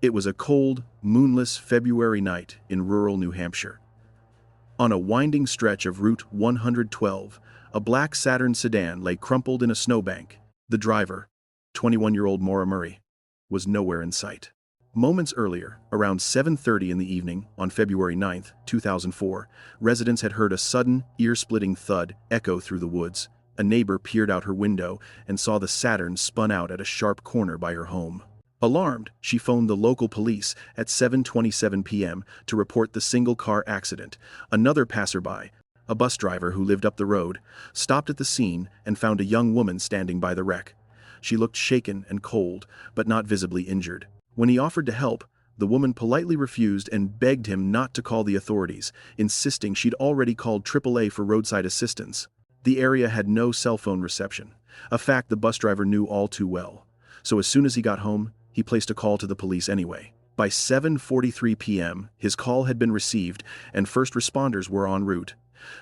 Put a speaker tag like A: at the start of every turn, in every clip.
A: It was a cold, moonless February night in rural New Hampshire. On a winding stretch of Route 112, a black Saturn sedan lay crumpled in a snowbank. The driver, 21-year-old Maura Murray, was nowhere in sight. Moments earlier, around 7:30 in the evening on February 9, 2004, residents had heard a sudden, ear-splitting thud echo through the woods. A neighbor peered out her window and saw the Saturn spun out at a sharp corner by her home. Alarmed, she phoned the local police at 7:27 p.m. to report the single-car accident. Another passerby, a bus driver who lived up the road, stopped at the scene and found a young woman standing by the wreck. She looked shaken and cold, but not visibly injured. When he offered to help, the woman politely refused and begged him not to call the authorities, insisting she'd already called AAA for roadside assistance. The area had no cell phone reception, a fact the bus driver knew all too well. So as soon as he got home, he placed a call to the police anyway. By 7:43 p.m., his call had been received and first responders were en route.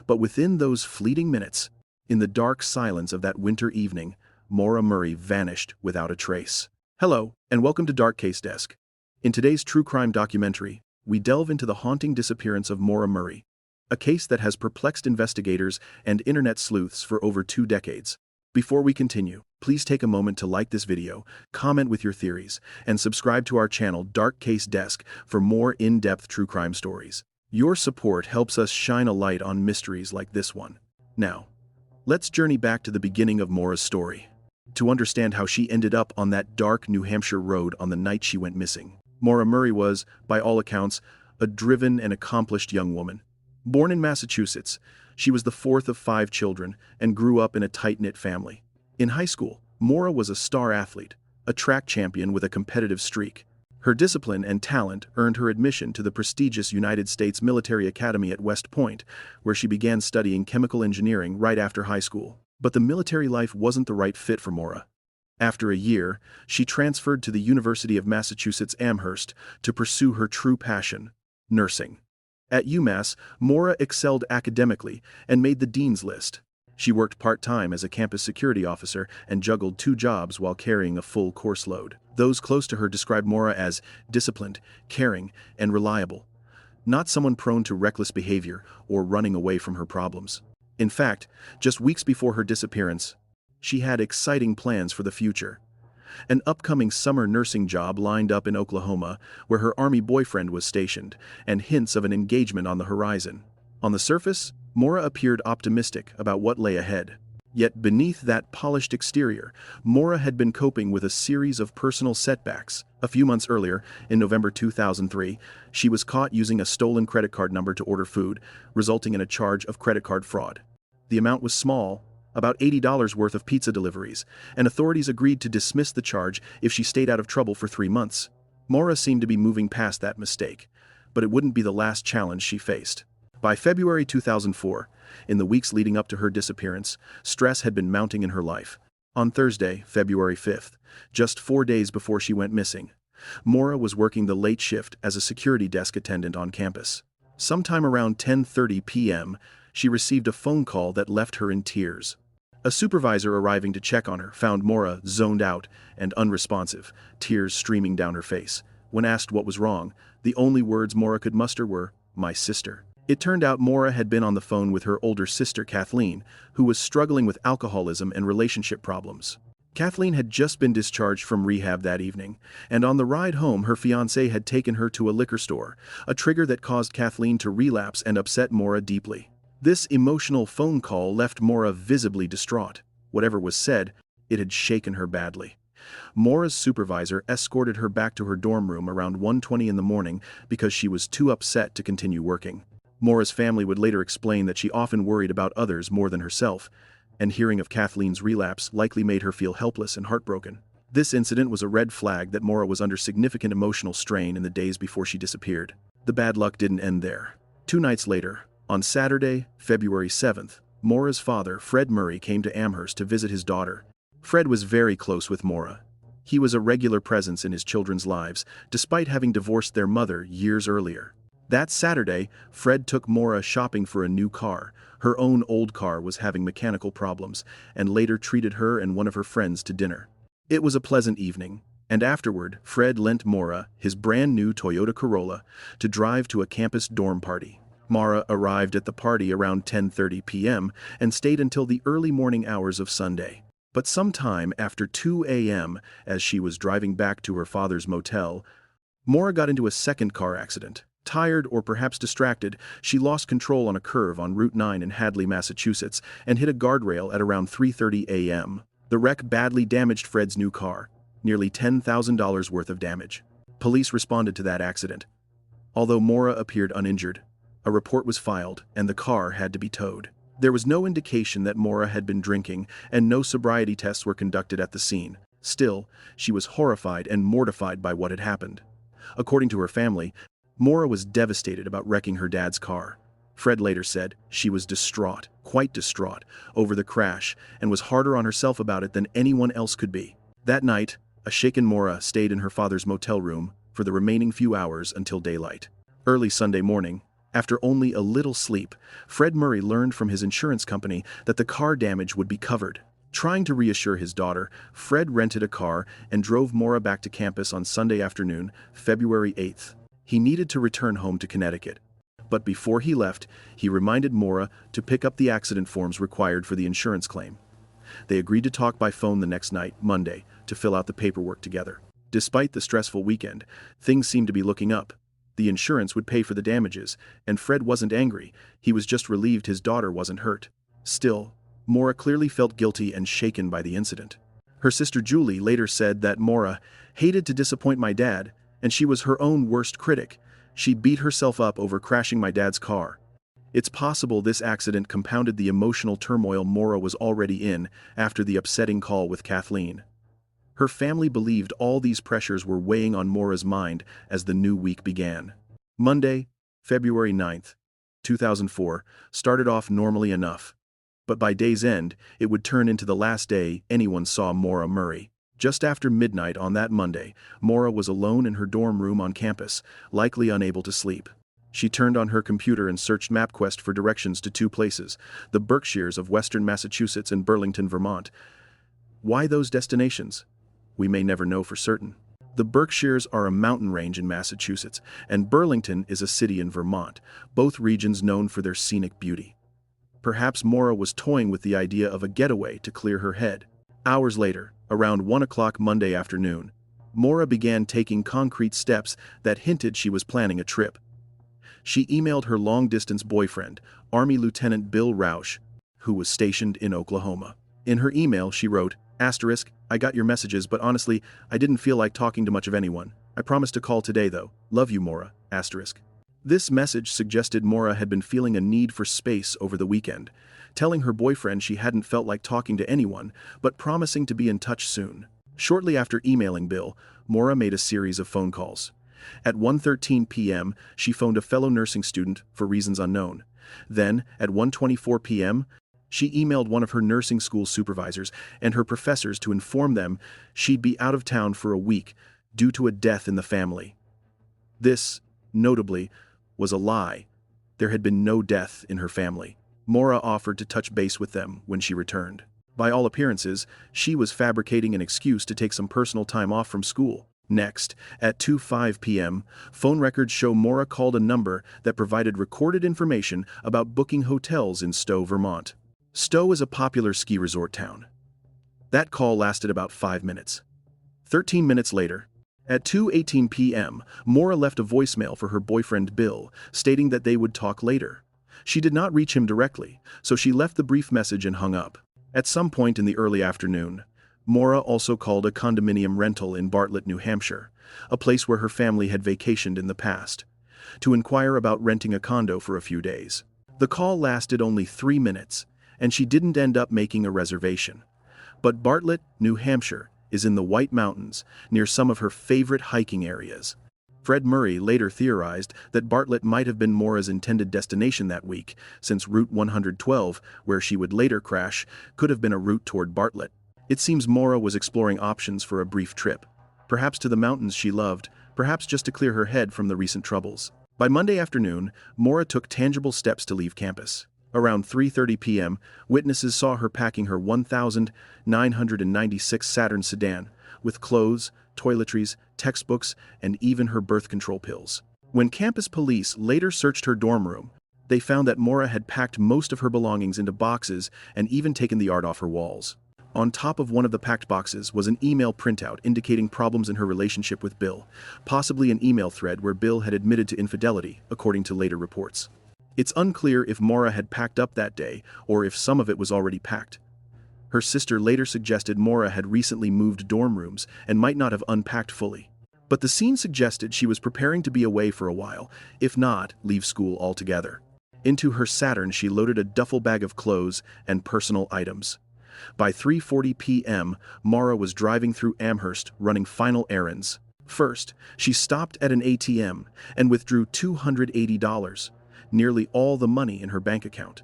A: But within those fleeting minutes, in the dark silence of that winter evening, Maura Murray vanished without a trace. Hello, and welcome to Dark Case Desk. In today's true crime documentary, we delve into the haunting disappearance of Maura Murray, a case that has perplexed investigators and internet sleuths for over 2 decades. Before we continue, please take a moment to like this video, comment with your theories, and subscribe to our channel Dark Case Desk for more in-depth true crime stories. Your support helps us shine a light on mysteries like this one. Now, let's journey back to the beginning of Maura's story, to understand how she ended up on that dark New Hampshire road on the night she went missing. Maura Murray was, by all accounts, a driven and accomplished young woman. Born in Massachusetts, she was the fourth of 5 children and grew up in a tight-knit family. In high school, Maura was a star athlete, a track champion with a competitive streak. Her discipline and talent earned her admission to the prestigious United States Military Academy at West Point, where she began studying chemical engineering right after high school. But the military life wasn't the right fit for Maura. After a year, she transferred to the University of Massachusetts Amherst to pursue her true passion, nursing. At UMass, Maura excelled academically and made the dean's list. She worked part-time as a campus security officer and juggled 2 jobs while carrying a full course load. Those close to her described Maura as disciplined, caring, and reliable, not someone prone to reckless behavior or running away from her problems. In fact, just weeks before her disappearance, she had exciting plans for the future. An upcoming summer nursing job lined up in Oklahoma, where her Army boyfriend was stationed, and hints of an engagement on the horizon. On the surface, Maura appeared optimistic about what lay ahead. Yet beneath that polished exterior, Maura had been coping with a series of personal setbacks. A few months earlier, in November 2003, she was caught using a stolen credit card number to order food, resulting in a charge of credit card fraud. The amount was small, about $80 worth of pizza deliveries, and authorities agreed to dismiss the charge if she stayed out of trouble for 3 months. Maura seemed to be moving past that mistake, but it wouldn't be the last challenge she faced. By February 2004, in the weeks leading up to her disappearance, stress had been mounting in her life. On Thursday, February 5th, just 4 days before she went missing, Maura was working the late shift as a security desk attendant on campus. Sometime around 10:30 p.m., she received a phone call that left her in tears. A supervisor arriving to check on her found Maura zoned out and unresponsive, tears streaming down her face. When asked what was wrong, the only words Maura could muster were, "My sister." It turned out Maura had been on the phone with her older sister Kathleen, who was struggling with alcoholism and relationship problems. Kathleen had just been discharged from rehab that evening, and on the ride home her fiancé had taken her to a liquor store, a trigger that caused Kathleen to relapse and upset Maura deeply. This emotional phone call left Maura visibly distraught. Whatever was said, it had shaken her badly. Maura's supervisor escorted her back to her dorm room around 1:20 in the morning because she was too upset to continue working. Maura's family would later explain that she often worried about others more than herself, and hearing of Kathleen's relapse likely made her feel helpless and heartbroken. This incident was a red flag that Maura was under significant emotional strain in the days before she disappeared. The bad luck didn't end there. 2 nights later, on Saturday, February 7th, Maura's father, Fred Murray, came to Amherst to visit his daughter. Fred was very close with Maura. He was a regular presence in his children's lives, despite having divorced their mother years earlier. That Saturday, Fred took Maura shopping for a new car. Her own old car was having mechanical problems, and later treated her and one of her friends to dinner. It was a pleasant evening, And afterward, Fred lent Maura his brand new Toyota Corolla to drive to a campus dorm party. Maura arrived at the party around 10:30 p.m. and stayed until the early morning hours of Sunday. But sometime after 2 a.m., as she was driving back to her father's motel, Maura got into a second car accident. Tired or perhaps distracted, she lost control on a curve on Route 9 in Hadley, Massachusetts, and hit a guardrail at around 3:30 a.m. The wreck badly damaged Fred's new car, nearly $10,000 worth of damage. Police responded to that accident. Although Maura appeared uninjured, a report was filed and the car had to be towed. There was no indication that Maura had been drinking, and no sobriety tests were conducted at the scene. Still, she was horrified and mortified by what had happened. According to her family, Maura was devastated about wrecking her dad's car. Fred later said she was distraught, quite distraught, over the crash and was harder on herself about it than anyone else could be. That night, a shaken Maura stayed in her father's motel room for the remaining few hours until daylight. Early Sunday morning, after only a little sleep, Fred Murray learned from his insurance company that the car damage would be covered. Trying to reassure his daughter, Fred rented a car and drove Maura back to campus on Sunday afternoon, February 8th. He needed to return home to Connecticut. But before he left, he reminded Maura to pick up the accident forms required for the insurance claim. They agreed to talk by phone the next night, Monday, to fill out the paperwork together. Despite the stressful weekend, things seemed to be looking up. The insurance would pay for the damages, and Fred wasn't angry, he was just relieved his daughter wasn't hurt. Still, Maura clearly felt guilty and shaken by the incident. Her sister Julie later said that Maura hated to disappoint my dad, and she was her own worst critic. She beat herself up over crashing my dad's car. It's possible this accident compounded the emotional turmoil Maura was already in after the upsetting call with Kathleen. Her family believed all these pressures were weighing on Maura's mind as the new week began. Monday, February 9th, 2004, started off normally enough. But by day's end, it would turn into the last day anyone saw Maura Murray. Just after midnight on that Monday, Maura was alone in her dorm room on campus, likely unable to sleep. She turned on her computer and searched MapQuest for directions to two places, the Berkshires of western Massachusetts and Burlington, Vermont. Why those destinations? We may never know for certain. The Berkshires are a mountain range in Massachusetts, and Burlington is a city in Vermont, both regions known for their scenic beauty. Perhaps Maura was toying with the idea of a getaway to clear her head. Hours later, around 1 o'clock Monday afternoon, Maura began taking concrete steps that hinted she was planning a trip. She emailed her long-distance boyfriend, Army Lieutenant Bill Rausch, who was stationed in Oklahoma. In her email, she wrote, "I got your messages, but honestly, I didn't feel like talking to much of anyone. I promised to call today though. Love you, Maura, *." This message suggested Maura had been feeling a need for space over the weekend, telling her boyfriend she hadn't felt like talking to anyone, but promising to be in touch soon. Shortly after emailing Bill, Maura made a series of phone calls. At 1:13 p.m., she phoned a fellow nursing student for reasons unknown. Then, at 1:24 p.m., she emailed one of her nursing school supervisors and her professors to inform them she'd be out of town for a week due to a death in the family. This, notably, was a lie. There had been no death in her family. Maura offered to touch base with them when she returned. By all appearances, she was fabricating an excuse to take some personal time off from school. Next, at 2:05 p.m., phone records show Maura called a number that provided recorded information about booking hotels in Stowe, Vermont. Stowe is a popular ski resort town. That call lasted about 5 minutes. 13 minutes later, at 2:18 p.m., Maura left a voicemail for her boyfriend Bill, stating that they would talk later. She did not reach him directly, so she left the brief message and hung up. At some point in the early afternoon, Maura also called a condominium rental in Bartlett, New Hampshire, a place where her family had vacationed in the past, to inquire about renting a condo for a few days. The call lasted only 3 minutes, and she didn't end up making a reservation. But Bartlett, New Hampshire, is in the White Mountains, near some of her favorite hiking areas. Fred Murray later theorized that Bartlett might have been Maura's intended destination that week, since Route 112, where she would later crash, could have been a route toward Bartlett. It seems Maura was exploring options for a brief trip, perhaps to the mountains she loved, perhaps just to clear her head from the recent troubles. By Monday afternoon, Maura took tangible steps to leave campus. Around 3:30 p.m., witnesses saw her packing her 1,996 Saturn sedan, with clothes, toiletries, textbooks, and even her birth control pills. When campus police later searched her dorm room, they found that Maura had packed most of her belongings into boxes and even taken the art off her walls. On top of one of the packed boxes was an email printout indicating problems in her relationship with Bill, possibly an email thread where Bill had admitted to infidelity, according to later reports. It's unclear if Maura had packed up that day or if some of it was already packed. Her sister later suggested Maura had recently moved dorm rooms and might not have unpacked fully. But the scene suggested she was preparing to be away for a while, if not, leave school altogether. Into her Saturn she loaded a duffel bag of clothes and personal items. By 3:40 p.m., Maura was driving through Amherst running final errands. First, she stopped at an ATM and withdrew $280, nearly all the money in her bank account.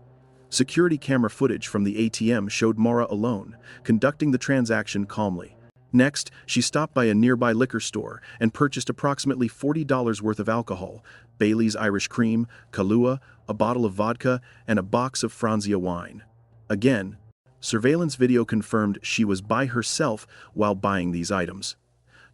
A: Security camera footage from the ATM showed Maura alone, conducting the transaction calmly. Next, she stopped by a nearby liquor store and purchased approximately $40 worth of alcohol, Bailey's Irish Cream, Kahlua, a bottle of vodka, and a box of Franzia wine. Again, surveillance video confirmed she was by herself while buying these items.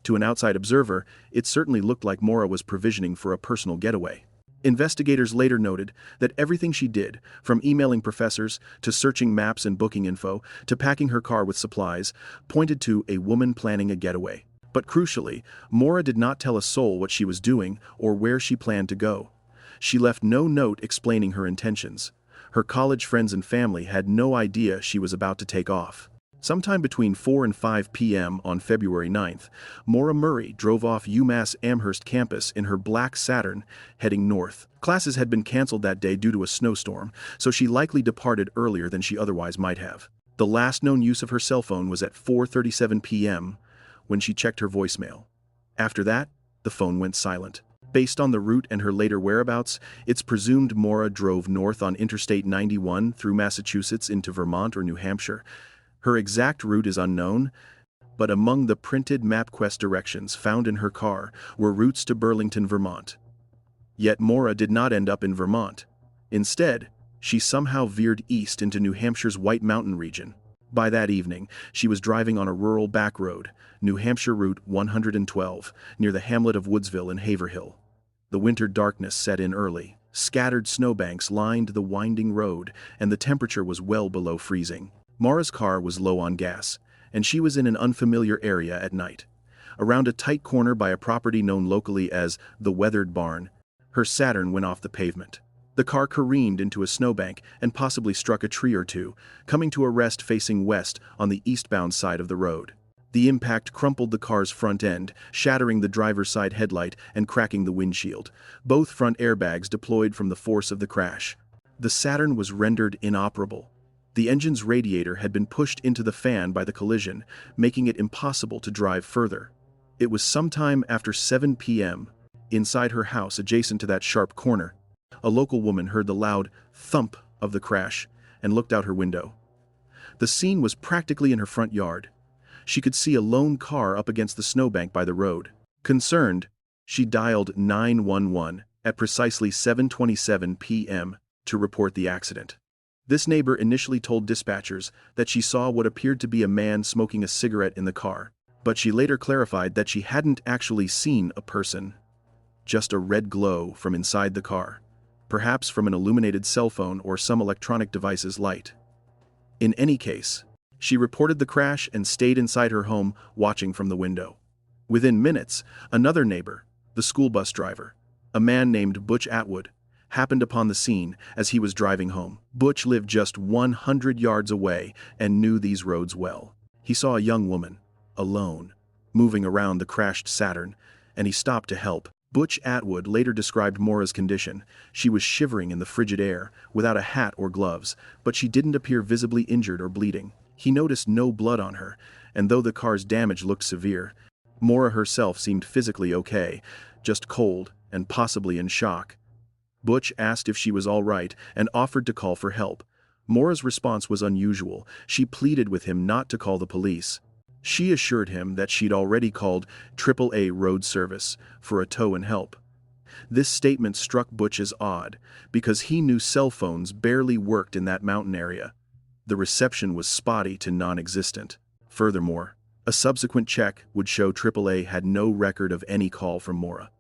A: To an outside observer, it certainly looked like Maura was provisioning for a personal getaway. Investigators later noted that everything she did, from emailing professors to searching maps and booking info to packing her car with supplies, pointed to a woman planning a getaway. But crucially, Maura did not tell a soul what she was doing or where she planned to go. She left no note explaining her intentions. Her college friends and family had no idea she was about to take off. Sometime between 4 and 5 p.m. on February 9th, Maura Murray drove off UMass Amherst campus in her black Saturn, heading north. Classes had been canceled that day due to a snowstorm, so she likely departed earlier than she otherwise might have. The last known use of her cell phone was at 4:37 p.m. when she checked her voicemail. After that, the phone went silent. Based on the route and her later whereabouts, it's presumed Maura drove north on Interstate 91 through Massachusetts into Vermont or New Hampshire. Her exact route is unknown, but among the printed MapQuest directions found in her car were routes to Burlington, Vermont. Yet Maura did not end up in Vermont. Instead, she somehow veered east into New Hampshire's White Mountain region. By that evening, she was driving on a rural back road, New Hampshire Route 112, near the hamlet of Woodsville in Haverhill. The winter darkness set in early. Scattered snowbanks lined the winding road, and the temperature was well below freezing. Maura's car was low on gas, and she was in an unfamiliar area at night. Around a tight corner by a property known locally as the Weathered Barn, her Saturn went off the pavement. The car careened into a snowbank and possibly struck a tree or two, coming to a rest facing west on the eastbound side of the road. The impact crumpled the car's front end, shattering the driver's side headlight and cracking the windshield. Both front airbags deployed from the force of the crash. The Saturn was rendered inoperable. The engine's radiator had been pushed into the fan by the collision, making it impossible to drive further. It was sometime after 7 p.m., inside her house adjacent to that sharp corner. A local woman heard the loud thump of the crash and looked out her window. The scene was practically in her front yard. She could see a lone car up against the snowbank by the road. Concerned, she dialed 911 at precisely 7:27 p.m. to report the accident. This neighbor initially told dispatchers that she saw what appeared to be a man smoking a cigarette in the car, but she later clarified that she hadn't actually seen a person, just a red glow from inside the car, perhaps from an illuminated cell phone or some electronic device's light. In any case, she reported the crash and stayed inside her home watching from the window. Within minutes, another neighbor, the school bus driver, a man named Butch Atwood, happened upon the scene as he was driving home. Butch lived just 100 yards away and knew these roads well. He saw a young woman, alone, moving around the crashed Saturn, and he stopped to help. Butch Atwood later described Maura's condition. She was shivering in the frigid air, without a hat or gloves, but she didn't appear visibly injured or bleeding. He noticed no blood on her, and though the car's damage looked severe, Maura herself seemed physically okay, just cold and possibly in shock. Butch asked if she was all right and offered to call for help. Maura's response was unusual. She pleaded with him not to call the police. She assured him that she'd already called AAA Road Service for a tow and help. This statement struck Butch as odd, because he knew cell phones barely worked in that mountain area. The reception was spotty to non-existent. Furthermore, a A subsequent check would show AAA had no record of any call from Maura.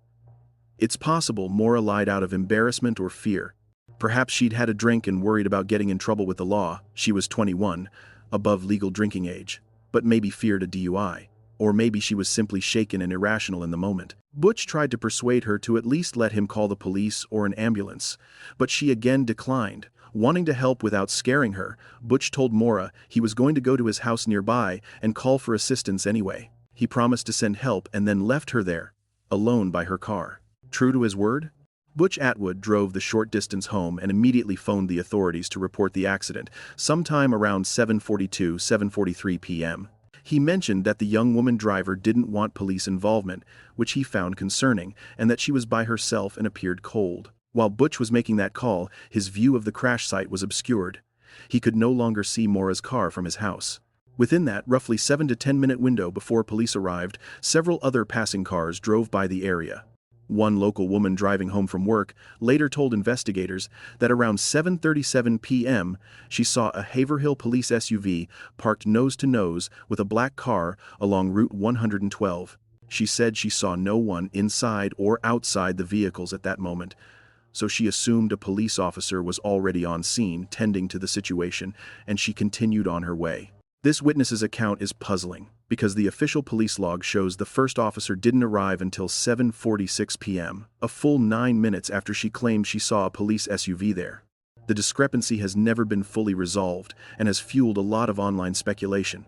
A: It's possible Maura lied out of embarrassment or fear. Perhaps she'd had a drink and worried about getting in trouble with the law. She was 21, above legal drinking age, but maybe feared a DUI. Or maybe she was simply shaken and irrational in the moment. Butch tried to persuade her to at least let him call the police or an ambulance, but she again declined. Wanting to help without scaring her, Butch told Maura he was going to go to his house nearby and call for assistance anyway. He promised to send help and then left her there, alone by her car. True to his word? Butch Atwood drove the short distance home and immediately phoned the authorities to report the accident, sometime around 7:43 p.m. He mentioned that the young woman driver didn't want police involvement, which he found concerning, and that she was by herself and appeared cold. While Butch was making that call, his view of the crash site was obscured. He could no longer see Maura's car from his house. Within that roughly 7 to 10 minute window before police arrived, several other passing cars drove by the area. One local woman driving home from work later told investigators that around 7:37 p.m. she saw a Haverhill police SUV parked nose-to-nose with a black car along Route 112. She said she saw no one inside or outside the vehicles at that moment, so she assumed a police officer was already on scene tending to the situation, and she continued on her way. This witness's account is puzzling, because the official police log shows the first officer didn't arrive until 7:46 p.m., a full 9 minutes after she claimed she saw a police SUV there. The discrepancy has never been fully resolved and has fueled a lot of online speculation.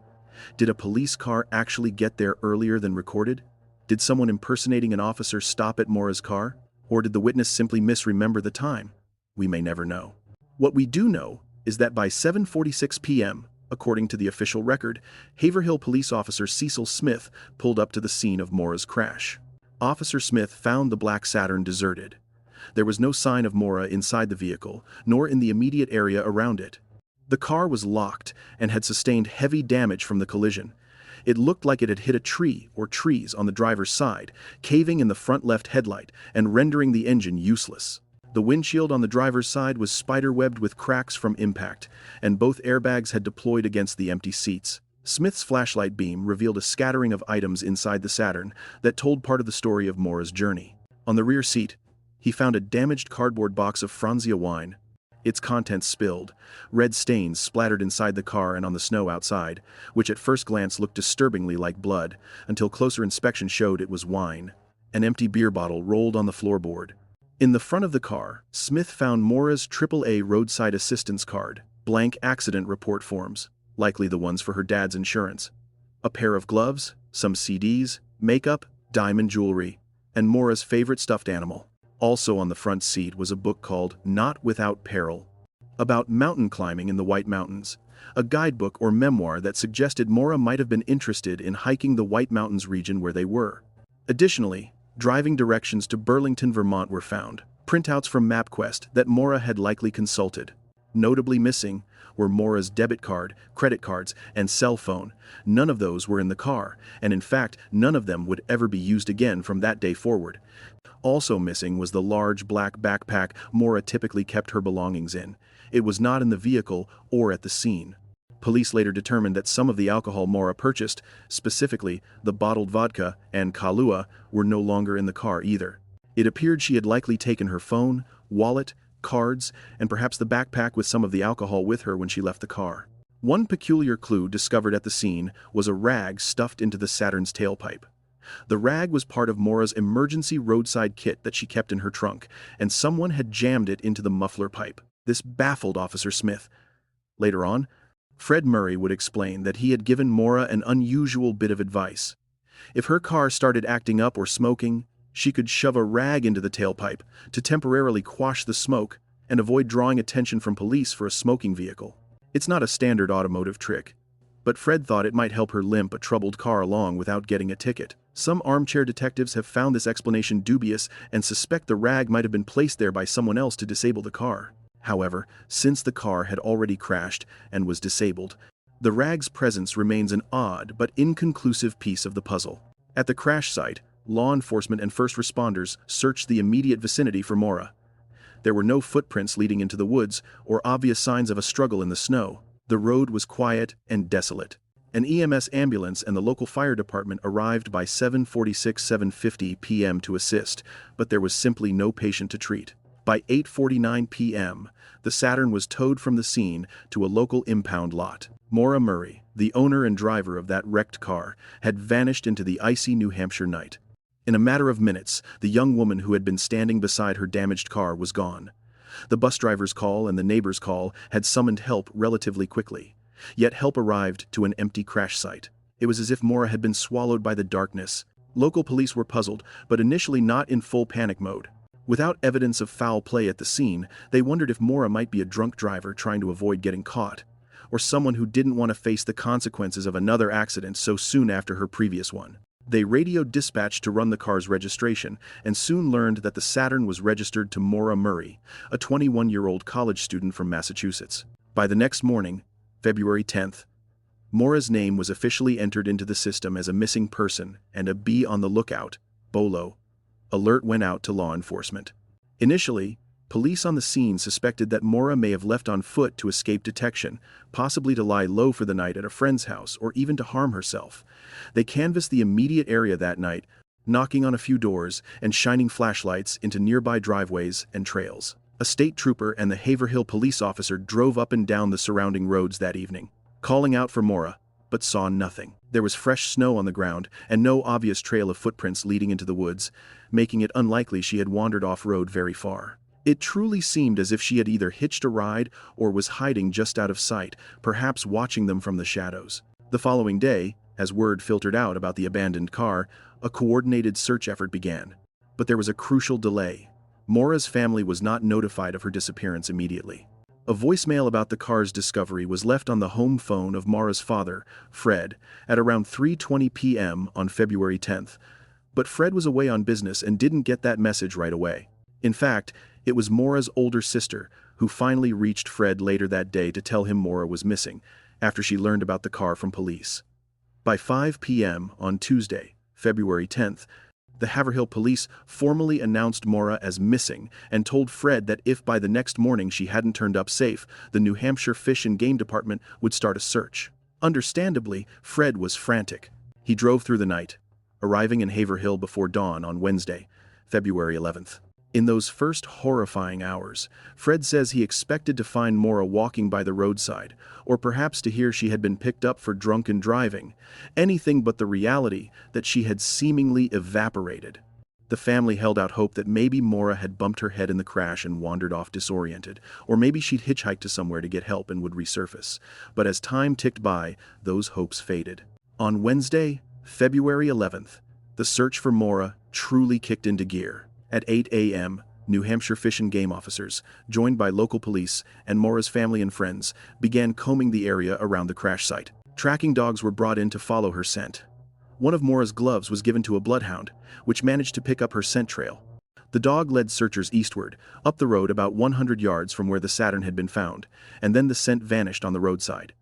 A: Did a police car actually get there earlier than recorded? Did someone impersonating an officer stop at Maura's car? Or did the witness simply misremember the time? We may never know. What we do know is that by 7:46 p.m., according to the official record, Haverhill police officer Cecil Smith pulled up to the scene of Maura's crash. Officer Smith found the black Saturn deserted. There was no sign of Maura inside the vehicle, nor in the immediate area around it. The car was locked and had sustained heavy damage from the collision. It looked like it had hit a tree or trees on the driver's side, caving in the front left headlight and rendering the engine useless. The windshield on the driver's side was spiderwebbed with cracks from impact, and both airbags had deployed against the empty seats. Smith's flashlight beam revealed a scattering of items inside the Saturn that told part of the story of Maura's journey. On the rear seat, he found a damaged cardboard box of Franzia wine. Its contents spilled, red stains splattered inside the car and on the snow outside, which at first glance looked disturbingly like blood, until closer inspection showed it was wine. An empty beer bottle rolled on the floorboard. In the front of the car, Smith found Maura's AAA roadside assistance card, blank accident report forms, likely the ones for her dad's insurance, a pair of gloves, some CDs, makeup, diamond jewelry, and Maura's favorite stuffed animal. Also on the front seat was a book called Not Without Peril, about mountain climbing in the White Mountains, a guidebook or memoir that suggested Maura might have been interested in hiking the White Mountains region where they were. Additionally, driving directions to Burlington, Vermont were found, printouts from MapQuest that Maura had likely consulted. Notably missing were Maura's debit card, credit cards, and cell phone. None of those were in the car, and in fact, none of them would ever be used again from that day forward. Also missing was the large black backpack Maura typically kept her belongings in. It was not in the vehicle or at the scene. Police later determined that some of the alcohol Maura purchased, specifically the bottled vodka and Kahlua, were no longer in the car either. It appeared she had likely taken her phone, wallet, cards, and perhaps the backpack with some of the alcohol with her when she left the car. One peculiar clue discovered at the scene was a rag stuffed into the Saturn's tailpipe. The rag was part of Maura's emergency roadside kit that she kept in her trunk, and someone had jammed it into the muffler pipe. This baffled Officer Smith. Later on, Fred Murray would explain that he had given Maura an unusual bit of advice. If her car started acting up or smoking, she could shove a rag into the tailpipe to temporarily quash the smoke and avoid drawing attention from police for a smoking vehicle. It's not a standard automotive trick, but Fred thought it might help her limp a troubled car along without getting a ticket. Some armchair detectives have found this explanation dubious and suspect the rag might have been placed there by someone else to disable the car. However, since the car had already crashed and was disabled, the rag's presence remains an odd but inconclusive piece of the puzzle. At the crash site, law enforcement and first responders searched the immediate vicinity for Maura. There were no footprints leading into the woods or obvious signs of a struggle in the snow. The road was quiet and desolate. An EMS ambulance and the local fire department arrived by 7:50 p.m. to assist, but there was simply no patient to treat. By 8:49 p.m., the Saturn was towed from the scene to a local impound lot. Maura Murray, the owner and driver of that wrecked car, had vanished into the icy New Hampshire night. In a matter of minutes, the young woman who had been standing beside her damaged car was gone. The bus driver's call and the neighbor's call had summoned help relatively quickly. Yet help arrived to an empty crash site. It was as if Maura had been swallowed by the darkness. Local police were puzzled, but initially not in full panic mode. Without evidence of foul play at the scene, they wondered if Maura might be a drunk driver trying to avoid getting caught, or someone who didn't want to face the consequences of another accident so soon after her previous one. They radioed dispatch to run the car's registration, and soon learned that the Saturn was registered to Maura Murray, a 21-year-old college student from Massachusetts. By the next morning, February 10th, Maura's name was officially entered into the system as a missing person, and a "be on the lookout" (BOLO) alert went out to law enforcement. Initially, police on the scene suspected that Maura may have left on foot to escape detection, possibly to lie low for the night at a friend's house or even to harm herself. They canvassed the immediate area that night, knocking on a few doors and shining flashlights into nearby driveways and trails. A state trooper and the Haverhill police officer drove up and down the surrounding roads that evening, calling out for Maura, but saw nothing. There was fresh snow on the ground and no obvious trail of footprints leading into the woods, making it unlikely she had wandered off-road very far. It truly seemed as if she had either hitched a ride or was hiding just out of sight, perhaps watching them from the shadows. The following day, as word filtered out about the abandoned car, a coordinated search effort began. But there was a crucial delay. Maura's family was not notified of her disappearance immediately. A voicemail about the car's discovery was left on the home phone of Maura's father, Fred, at around 3:20 p.m. on February 10th. But Fred was away on business and didn't get that message right away. In fact, it was Maura's older sister who finally reached Fred later that day to tell him Maura was missing, after she learned about the car from police. By 5 p.m. on Tuesday, February 10th, the Haverhill police formally announced Maura as missing and told Fred that if by the next morning she hadn't turned up safe, the New Hampshire Fish and Game Department would start a search. Understandably, Fred was frantic. He drove through the night, arriving in Haverhill before dawn on Wednesday, February 11th. In those first horrifying hours, Fred says he expected to find Maura walking by the roadside, or perhaps to hear she had been picked up for drunken driving, anything but the reality that she had seemingly evaporated. The family held out hope that maybe Maura had bumped her head in the crash and wandered off disoriented, or maybe she'd hitchhiked to somewhere to get help and would resurface. But as time ticked by, those hopes faded. On Wednesday, February 11th, the search for Maura truly kicked into gear. At 8 a.m., New Hampshire Fish and Game officers, joined by local police and Maura's family and friends, began combing the area around the crash site. Tracking dogs were brought in to follow her scent. One of Maura's gloves was given to a bloodhound, which managed to pick up her scent trail. The dog led searchers eastward, up the road about 100 yards from where the Saturn had been found, and then the scent vanished on the roadside.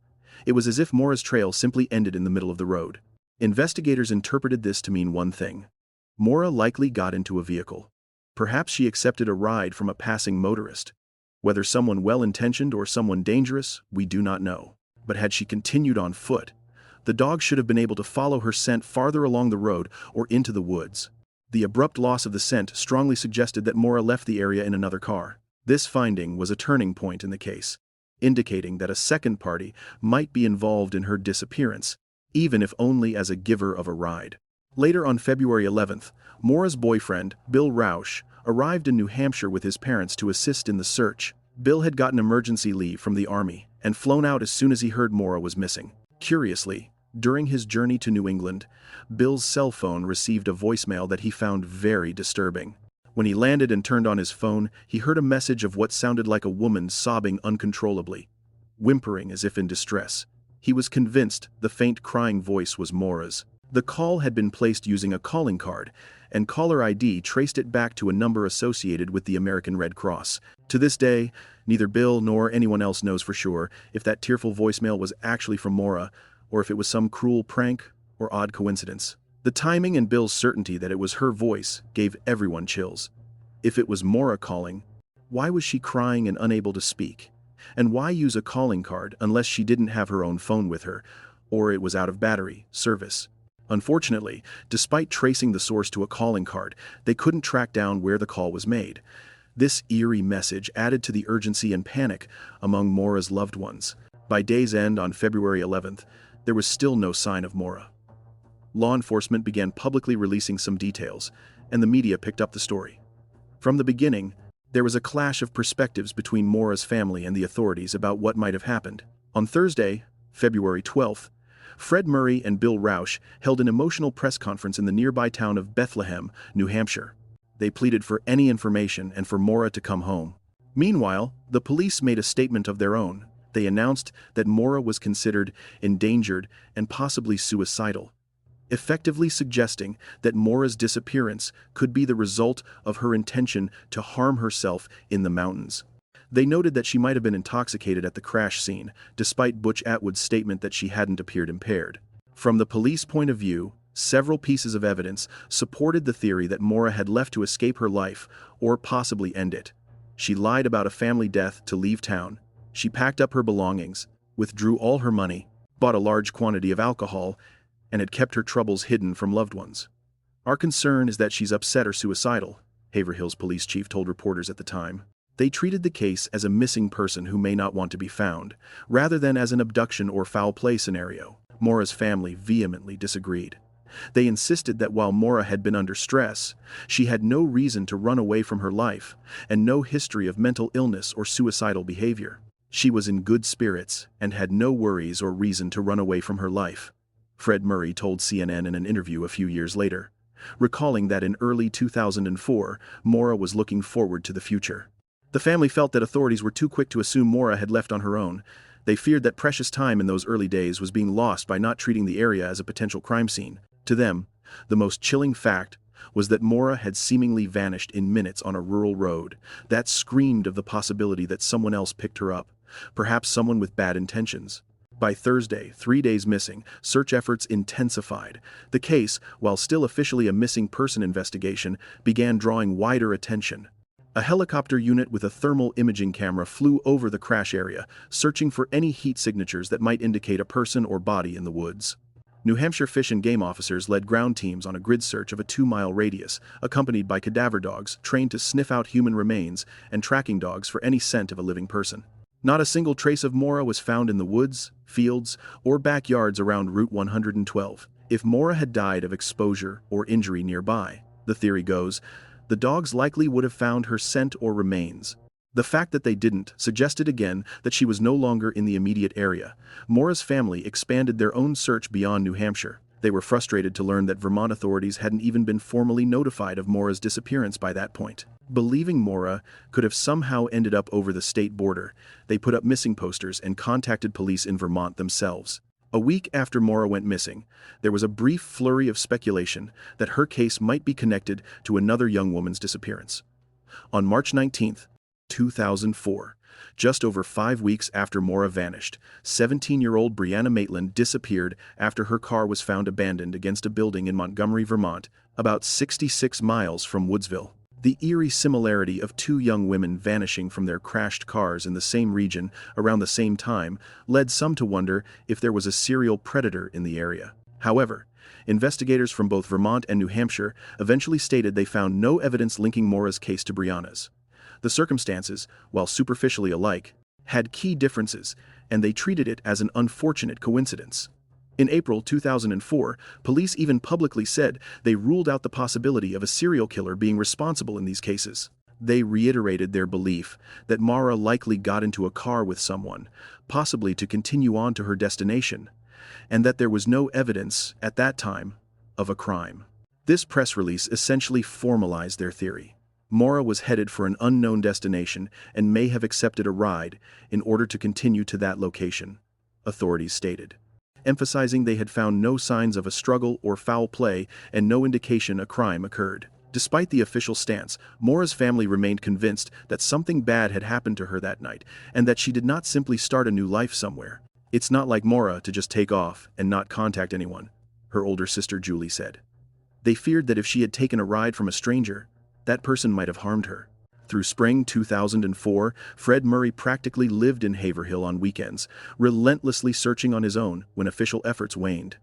A: It was as if Maura's trail simply ended in the middle of the road. Investigators interpreted this to mean one thing. Maura likely got into a vehicle. Perhaps she accepted a ride from a passing motorist. Whether someone well-intentioned or someone dangerous, we do not know. But had she continued on foot, the dog should have been able to follow her scent farther along the road or into the woods. The abrupt loss of the scent strongly suggested that Maura left the area in another car. This finding was a turning point in the case, indicating that a second party might be involved in her disappearance, even if only as a giver of a ride. Later on February 11th, Maura's boyfriend, Bill Roush, arrived in New Hampshire with his parents to assist in the search. Bill had gotten emergency leave from the Army and flown out as soon as he heard Maura was missing. Curiously, during his journey to New England, Bill's cell phone received a voicemail that he found very disturbing. When he landed and turned on his phone, he heard a message of what sounded like a woman sobbing uncontrollably, whimpering as if in distress. He was convinced the faint crying voice was Maura's. The call had been placed using a calling card, and caller ID traced it back to a number associated with the American Red Cross. To this day, neither Bill nor anyone else knows for sure if that tearful voicemail was actually from Maura, or if it was some cruel prank or odd coincidence. The timing and Bill's certainty that it was her voice gave everyone chills. If it was Maura calling, why was she crying and unable to speak? And why use a calling card unless she didn't have her own phone with her, or it was out of battery, service. Unfortunately, despite tracing the source to a calling card, they couldn't track down where the call was made. This eerie message added to the urgency and panic among Maura's loved ones. By day's end on February 11th, there was still no sign of Maura. Law enforcement began publicly releasing some details, and the media picked up the story. From the beginning, there was a clash of perspectives between Maura's family and the authorities about what might have happened. On Thursday, February 12th, Fred Murray and Bill Rausch held an emotional press conference in the nearby town of Bethlehem, New Hampshire. They pleaded for any information and for Maura to come home. Meanwhile, the police made a statement of their own. They announced that Maura was considered endangered and possibly suicidal, effectively suggesting that Maura's disappearance could be the result of her intention to harm herself in the mountains. They noted that she might have been intoxicated at the crash scene, despite Butch Atwood's statement that she hadn't appeared impaired. From the police point of view, several pieces of evidence supported the theory that Maura had left to escape her life or possibly end it. She lied about a family death to leave town. She packed up her belongings, withdrew all her money, bought a large quantity of alcohol, and had kept her troubles hidden from loved ones. Our concern is that she's upset or suicidal, Haverhill's police chief told reporters at the time. They treated the case as a missing person who may not want to be found, rather than as an abduction or foul play scenario. Maura's family vehemently disagreed. They insisted that while Maura had been under stress, she had no reason to run away from her life, and no history of mental illness or suicidal behavior. She was in good spirits and had no worries or reason to run away from her life, Fred Murray told CNN in an interview a few years later, recalling that in early 2004, Maura was looking forward to the future. The family felt that authorities were too quick to assume Maura had left on her own. They feared that precious time in those early days was being lost by not treating the area as a potential crime scene. To them, the most chilling fact was that Maura had seemingly vanished in minutes on a rural road. That screamed of the possibility that someone else picked her up, perhaps someone with bad intentions. By Thursday, 3 days missing, search efforts intensified. The case, while still officially a missing person investigation, began drawing wider attention. A helicopter unit with a thermal imaging camera flew over the crash area, searching for any heat signatures that might indicate a person or body in the woods. New Hampshire Fish and Game officers led ground teams on a grid search of a 2-mile radius, accompanied by cadaver dogs trained to sniff out human remains and tracking dogs for any scent of a living person. Not a single trace of Maura was found in the woods, fields, or backyards around Route 112. If Maura had died of exposure or injury nearby, the theory goes, the dogs likely would have found her scent or remains. The fact that they didn't suggested again that she was no longer in the immediate area. Maura's family expanded their own search beyond New Hampshire. They were frustrated to learn that Vermont authorities hadn't even been formally notified of Maura's disappearance by that point. Believing Maura could have somehow ended up over the state border, they put up missing posters and contacted police in Vermont themselves. A week after Maura went missing, there was a brief flurry of speculation that her case might be connected to another young woman's disappearance. On March 19, 2004, just over 5 weeks after Maura vanished, 17-year-old Brianna Maitland disappeared after her car was found abandoned against a building in Montgomery, Vermont, about 66 miles from Woodsville. The eerie similarity of 2 young women vanishing from their crashed cars in the same region around the same time led some to wonder if there was a serial predator in the area. However, investigators from both Vermont and New Hampshire eventually stated they found no evidence linking Maura's case to Brianna's. The circumstances, while superficially alike, had key differences, and they treated it as an unfortunate coincidence. In April 2004, police even publicly said they ruled out the possibility of a serial killer being responsible in these cases. They reiterated their belief that Maura likely got into a car with someone, possibly to continue on to her destination, and that there was no evidence, at that time, of a crime. This press release essentially formalized their theory. Maura was headed for an unknown destination and may have accepted a ride in order to continue to that location, authorities stated, emphasizing they had found no signs of a struggle or foul play and no indication a crime occurred. Despite the official stance, Maura's family remained convinced that something bad had happened to her that night and that she did not simply start a new life somewhere. "It's not like Maura to just take off and not contact anyone," her older sister Julie said. They feared that if she had taken a ride from a stranger, that person might have harmed her. Through spring 2004, Fred Murray practically lived in Haverhill on weekends, relentlessly searching on his own when official efforts waned.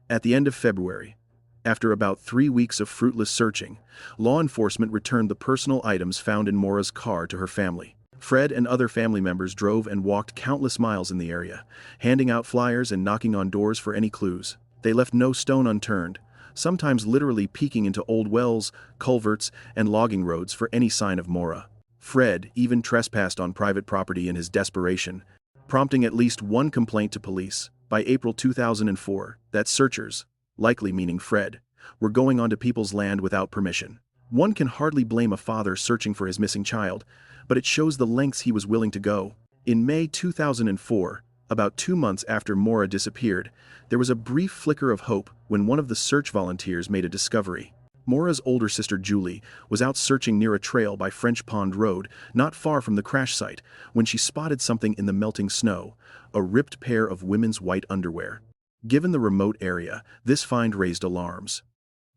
A: At the end of February, after about 3 weeks of fruitless searching, law enforcement returned the personal items found in Maura's car to her family. Fred and other family members drove and walked countless miles in the area, handing out flyers and knocking on doors for any clues. They left no stone unturned, sometimes literally peeking into old wells, culverts, and logging roads for any sign of Maura. Fred even trespassed on private property in his desperation, prompting at least one complaint to police. By April 2004, that searchers, likely meaning Fred, were going onto people's land without permission. One can hardly blame a father searching for his missing child, but it shows the lengths he was willing to go. In May 2004, about 2 months after Maura disappeared, there was a brief flicker of hope when one of the search volunteers made a discovery. Maura's older sister Julie was out searching near a trail by French Pond Road, not far from the crash site, when she spotted something in the melting snow, a ripped pair of women's white underwear. Given the remote area, this find raised alarms.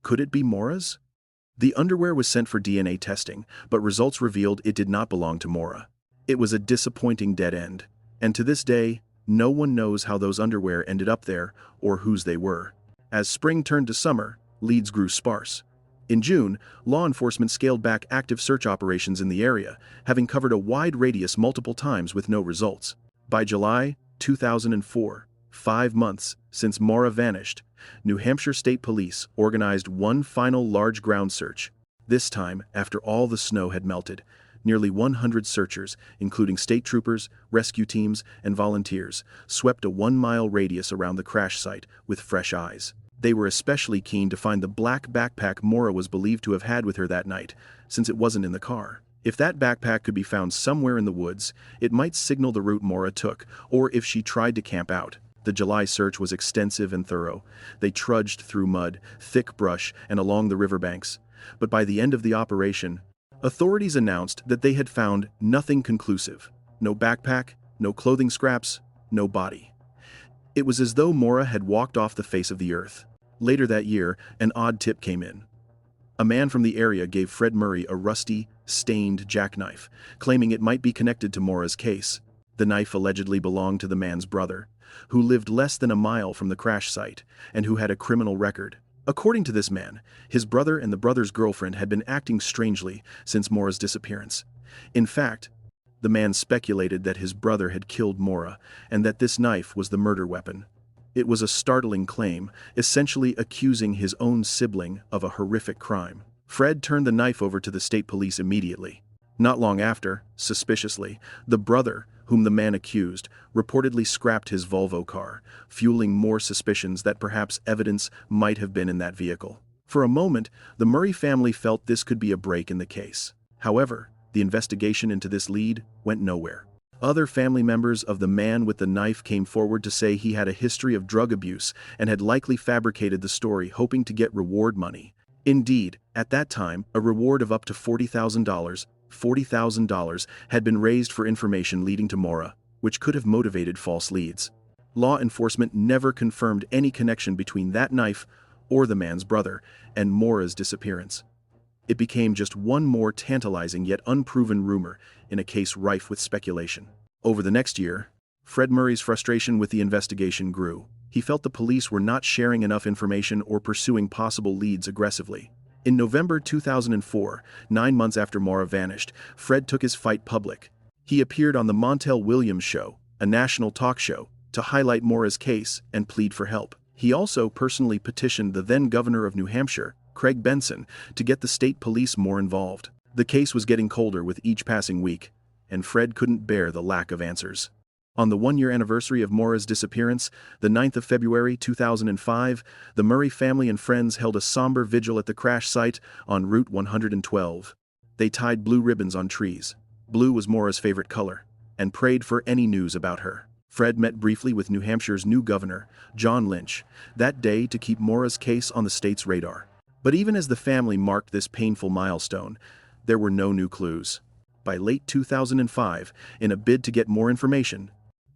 A: Could it be Maura's? The underwear was sent for DNA testing, but results revealed it did not belong to Maura. It was a disappointing dead end, and to this day, no one knows how those underwear ended up there or whose they were. As spring turned to summer, leads grew sparse. In June, law enforcement scaled back active search operations in the area, having covered a wide radius multiple times with no results. By July 2004, 5 months since Maura vanished, New Hampshire State Police organized one final large ground search. This time, after all the snow had melted, nearly 100 searchers, including state troopers, rescue teams, and volunteers, swept a 1-mile radius around the crash site with fresh eyes. They were especially keen to find the black backpack Maura was believed to have had with her that night, since it wasn't in the car. If that backpack could be found somewhere in the woods, it might signal the route Maura took, or if she tried to camp out. The July search was extensive and thorough. They trudged through mud, thick brush, and along the riverbanks. But by the end of the operation, authorities announced that they had found nothing conclusive. No backpack, no clothing scraps, no body. It was as though Maura had walked off the face of the earth. Later that year, an odd tip came in. A man from the area gave Fred Murray a rusty, stained jackknife, claiming it might be connected to Maura's case. The knife allegedly belonged to the man's brother, who lived less than a mile from the crash site, and who had a criminal record. According to this man, his brother and the brother's girlfriend had been acting strangely since Maura's disappearance. In fact, the man speculated that his brother had killed Maura, and that this knife was the murder weapon. It was a startling claim, essentially accusing his own sibling of a horrific crime. Fred turned the knife over to the state police immediately. Not long after, suspiciously, the brother, whom the man accused, reportedly scrapped his Volvo car, fueling more suspicions that perhaps evidence might have been in that vehicle. For a moment, the Murray family felt this could be a break in the case. However, the investigation into this lead went nowhere. Other family members of the man with the knife came forward to say he had a history of drug abuse and had likely fabricated the story hoping to get reward money. Indeed, at that time, a reward of up to $40,000 had been raised for information leading to Maura, which could have motivated false leads. Law enforcement never confirmed any connection between that knife or the man's brother and Maura's disappearance. It became just one more tantalizing yet unproven rumor in a case rife with speculation. Over the next year, Fred Murray's frustration with the investigation grew. He felt the police were not sharing enough information or pursuing possible leads aggressively. In November 2004, 9 months after Maura vanished, Fred took his fight public. He appeared on the Montel Williams Show, a national talk show, to highlight Maura's case and plead for help. He also personally petitioned the then governor of New Hampshire, Craig Benson, to get the state police more involved. The case was getting colder with each passing week, and Fred couldn't bear the lack of answers. On the 1-year anniversary of Maura's disappearance, the 9th of February 2005, the Murray family and friends held a somber vigil at the crash site on Route 112. They tied blue ribbons on trees. Blue was Maura's favorite color, and prayed for any news about her. Fred met briefly with New Hampshire's new governor, John Lynch, that day to keep Maura's case on the state's radar. But even as the family marked this painful milestone, there were no new clues. By late 2005, in a bid to get more information,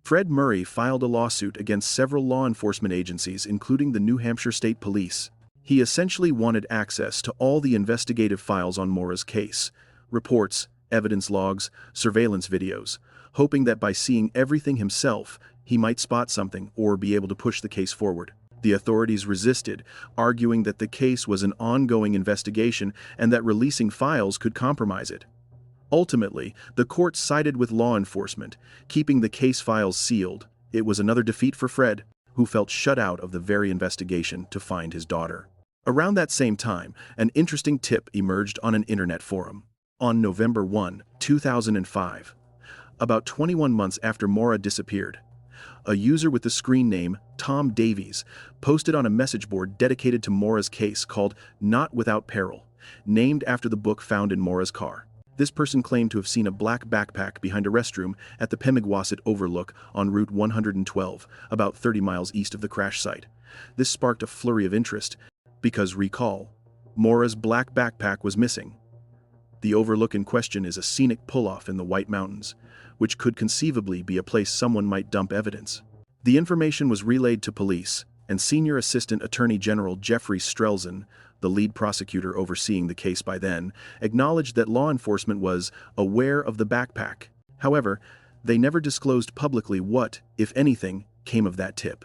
A: Fred Murray filed a lawsuit against several law enforcement agencies, including the New Hampshire State Police. He essentially wanted access to all the investigative files on Maura's case, reports, evidence logs, surveillance videos, hoping that by seeing everything himself, he might spot something or be able to push the case forward. The authorities resisted, arguing that the case was an ongoing investigation and that releasing files could compromise it. Ultimately, the court sided with law enforcement, keeping the case files sealed. It was another defeat for Fred, who felt shut out of the very investigation to find his daughter. Around that same time, an interesting tip emerged on an internet forum. On November 1, 2005, about 21 months after Maura disappeared, a user with the screen name Tom Davies posted on a message board dedicated to Maura's case called Not Without Peril, named after the book found in Maura's car. This person claimed to have seen a black backpack behind a restroom at the Pemigewasset Overlook on Route 112, about 30 miles east of the crash site. This sparked a flurry of interest, because recall, Maura's black backpack was missing. The overlook in question is a scenic pull-off in the White Mountains, which could conceivably be a place someone might dump evidence. The information was relayed to police, and Senior Assistant Attorney General Jeffrey Strelzin, the lead prosecutor overseeing the case by then, acknowledged that law enforcement was aware of the backpack. However, they never disclosed publicly what, if anything, came of that tip.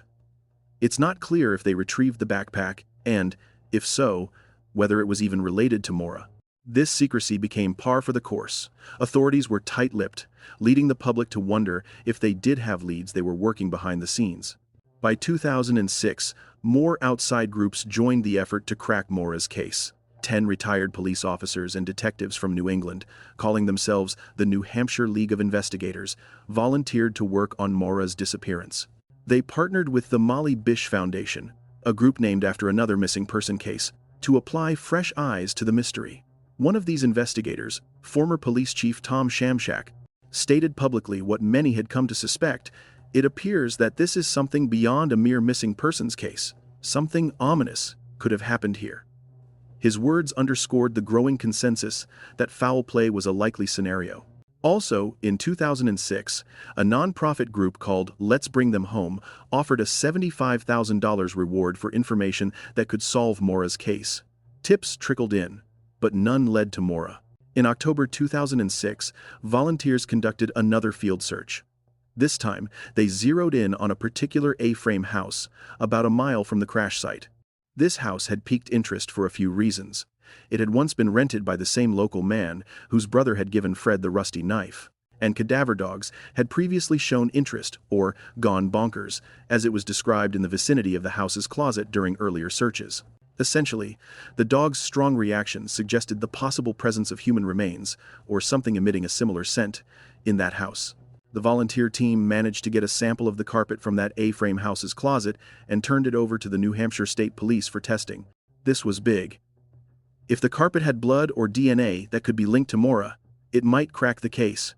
A: It's not clear if they retrieved the backpack and, if so, whether it was even related to Maura. This secrecy became par for the course. Authorities were tight-lipped, leading the public to wonder if they did have leads they were working behind the scenes. By 2006, more outside groups joined the effort to crack Maura's case. 10 retired police officers and detectives from New England, calling themselves the New Hampshire League of Investigators, volunteered to work on Maura's disappearance. They partnered with the Molly Bish Foundation, a group named after another missing person case, to apply fresh eyes to the mystery. One of these investigators, former police chief Tom Shamshak, stated publicly what many had come to suspect. It appears that this is something beyond a mere missing persons case. Something ominous could have happened here. His words underscored the growing consensus that foul play was a likely scenario. Also, in 2006, a nonprofit group called Let's Bring Them Home offered a $75,000 reward for information that could solve Maura's case. Tips trickled in, but none led to Maura. In October 2006, volunteers conducted another field search. This time, they zeroed in on a particular A-frame house, about a mile from the crash site. This house had piqued interest for a few reasons. It had once been rented by the same local man whose brother had given Fred the rusty knife, and cadaver dogs had previously shown interest, or gone bonkers, as it was described in the vicinity of the house's closet during earlier searches. Essentially, the dog's strong reactions suggested the possible presence of human remains, or something emitting a similar scent, in that house. The volunteer team managed to get a sample of the carpet from that A-frame house's closet and turned it over to the New Hampshire State Police for testing. This was big. If the carpet had blood or DNA that could be linked to Maura, it might crack the case.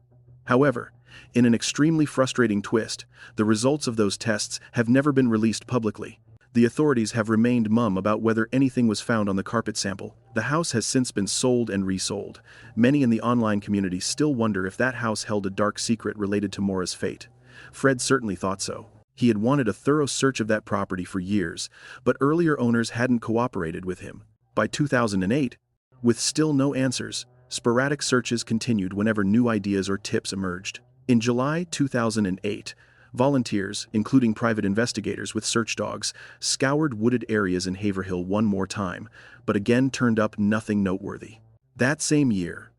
A: However, in an extremely frustrating twist, the results of those tests have never been released publicly. The authorities have remained mum about whether anything was found on the carpet sample. The house has since been sold and resold. Many in the online community still wonder if that house held a dark secret related to Maura's fate. Fred certainly thought so. He had wanted a thorough search of that property for years, but earlier owners hadn't cooperated with him. By 2008, with still no answers, sporadic searches continued whenever new ideas or tips emerged. In July 2008, volunteers, including private investigators with search dogs, scoured wooded areas in Haverhill one more time, but again turned up nothing noteworthy. That same year,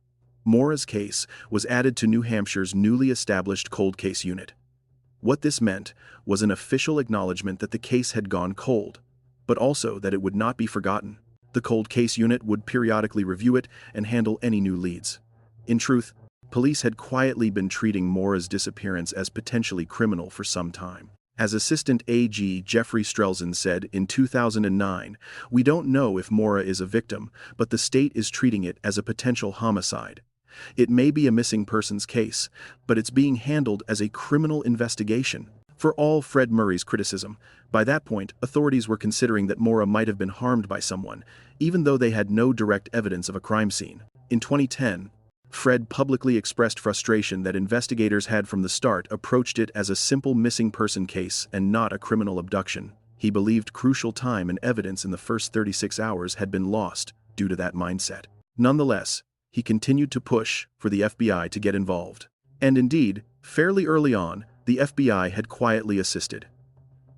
A: Maura's case was added to New Hampshire's newly established cold case unit. What this meant was an official acknowledgement that the case had gone cold, but also that it would not be forgotten. The cold case unit would periodically review it and handle any new leads. In truth, police had quietly been treating Maura's disappearance as potentially criminal for some time. As Assistant AG Jeffrey Strelzin said in 2009, "We don't know if Maura is a victim, but the state is treating it as a potential homicide. It may be a missing persons case, but it's being handled as a criminal investigation." For all Fred Murray's criticism, by that point, authorities were considering that Maura might have been harmed by someone, even though they had no direct evidence of a crime scene. In 2010, Fred publicly expressed frustration that investigators had from the start approached it as a simple missing person case and not a criminal abduction. He believed crucial time and evidence in the first 36 hours had been lost due to that mindset. Nonetheless, he continued to push for the FBI to get involved. And indeed, fairly early on, the FBI had quietly assisted.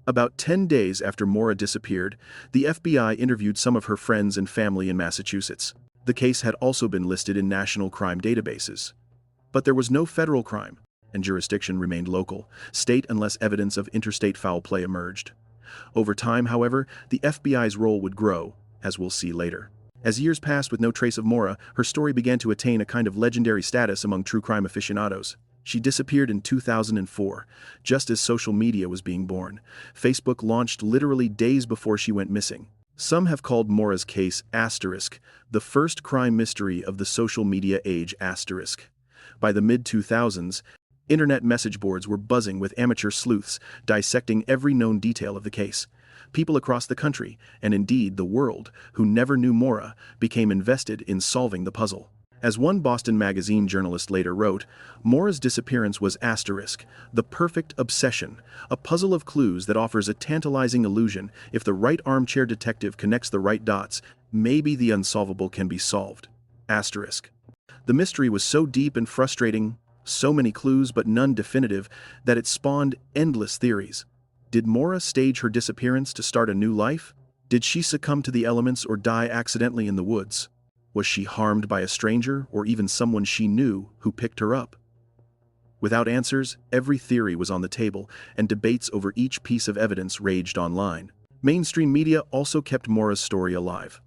A: About 10 days after Maura disappeared, the FBI interviewed some of her friends and family in Massachusetts. The case had also been listed in national crime databases. But there was no federal crime, and jurisdiction remained local, state unless evidence of interstate foul play emerged. Over time, however, the FBI's role would grow, as we'll see later. As years passed with no trace of Maura, her story began to attain a kind of legendary status among true crime aficionados. She disappeared in 2004, just as social media was being born. Facebook launched literally days before she went missing. Some have called Maura's case *, the first crime mystery of the social media age *. By the mid-2000s, internet message boards were buzzing with amateur sleuths dissecting every known detail of the case. People across the country, and indeed the world, who never knew Maura, became invested in solving the puzzle. As one Boston Magazine journalist later wrote, Maura's disappearance was *, the perfect obsession, a puzzle of clues that offers a tantalizing illusion. If the right armchair detective connects the right dots, maybe the unsolvable can be solved. *. The mystery was so deep and frustrating, so many clues but none definitive, that it spawned endless theories. Did Maura stage her disappearance to start a new life? Did she succumb to the elements or die accidentally in the woods? Was she harmed by a stranger or even someone she knew who picked her up? Without answers, every theory was on the table, and debates over each piece of evidence raged online. Mainstream media also kept Maura's story alive.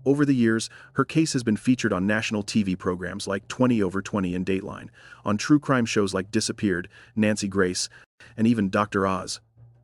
A: Over the years, her case has been featured on national TV programs like 20 over 20 and Dateline, on true crime shows like Disappeared, Nancy Grace, and even Dr. Oz.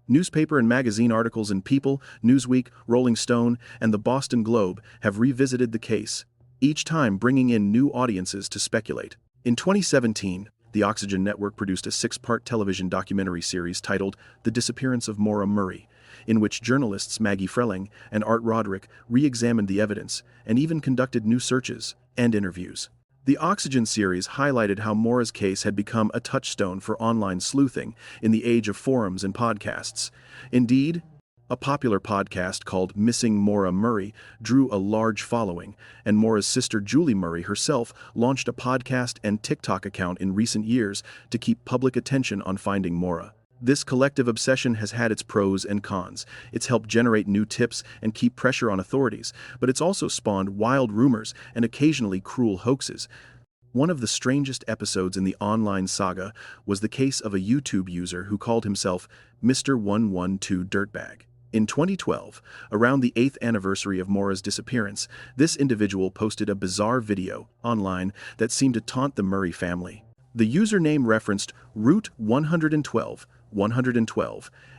A: Newspaper and magazine articles in People, Newsweek, Rolling Stone, and the Boston Globe have revisited the case, each time bringing in new audiences to speculate. In 2017, the Oxygen Network produced a 6-part television documentary series titled The Disappearance of Maura Murray, in which journalists Maggie Freleng and Art Roderick re-examined the evidence and even conducted new searches and interviews. The Oxygen series highlighted how Maura's case had become a touchstone for online sleuthing in the age of forums and podcasts. Indeed, a popular podcast called Missing Maura Murray drew a large following, and Maura's sister Julie Murray herself launched a podcast and TikTok account in recent years to keep public attention on finding Maura. This collective obsession has had its pros and cons. It's helped generate new tips and keep pressure on authorities, but it's also spawned wild rumors and occasionally cruel hoaxes. One of the strangest episodes in the online saga was the case of a YouTube user who called himself Mr. 112 Dirtbag. In 2012, around the 8th anniversary of Maura's disappearance, this individual posted a bizarre video online that seemed to taunt the Murray family. The username referenced Route 112,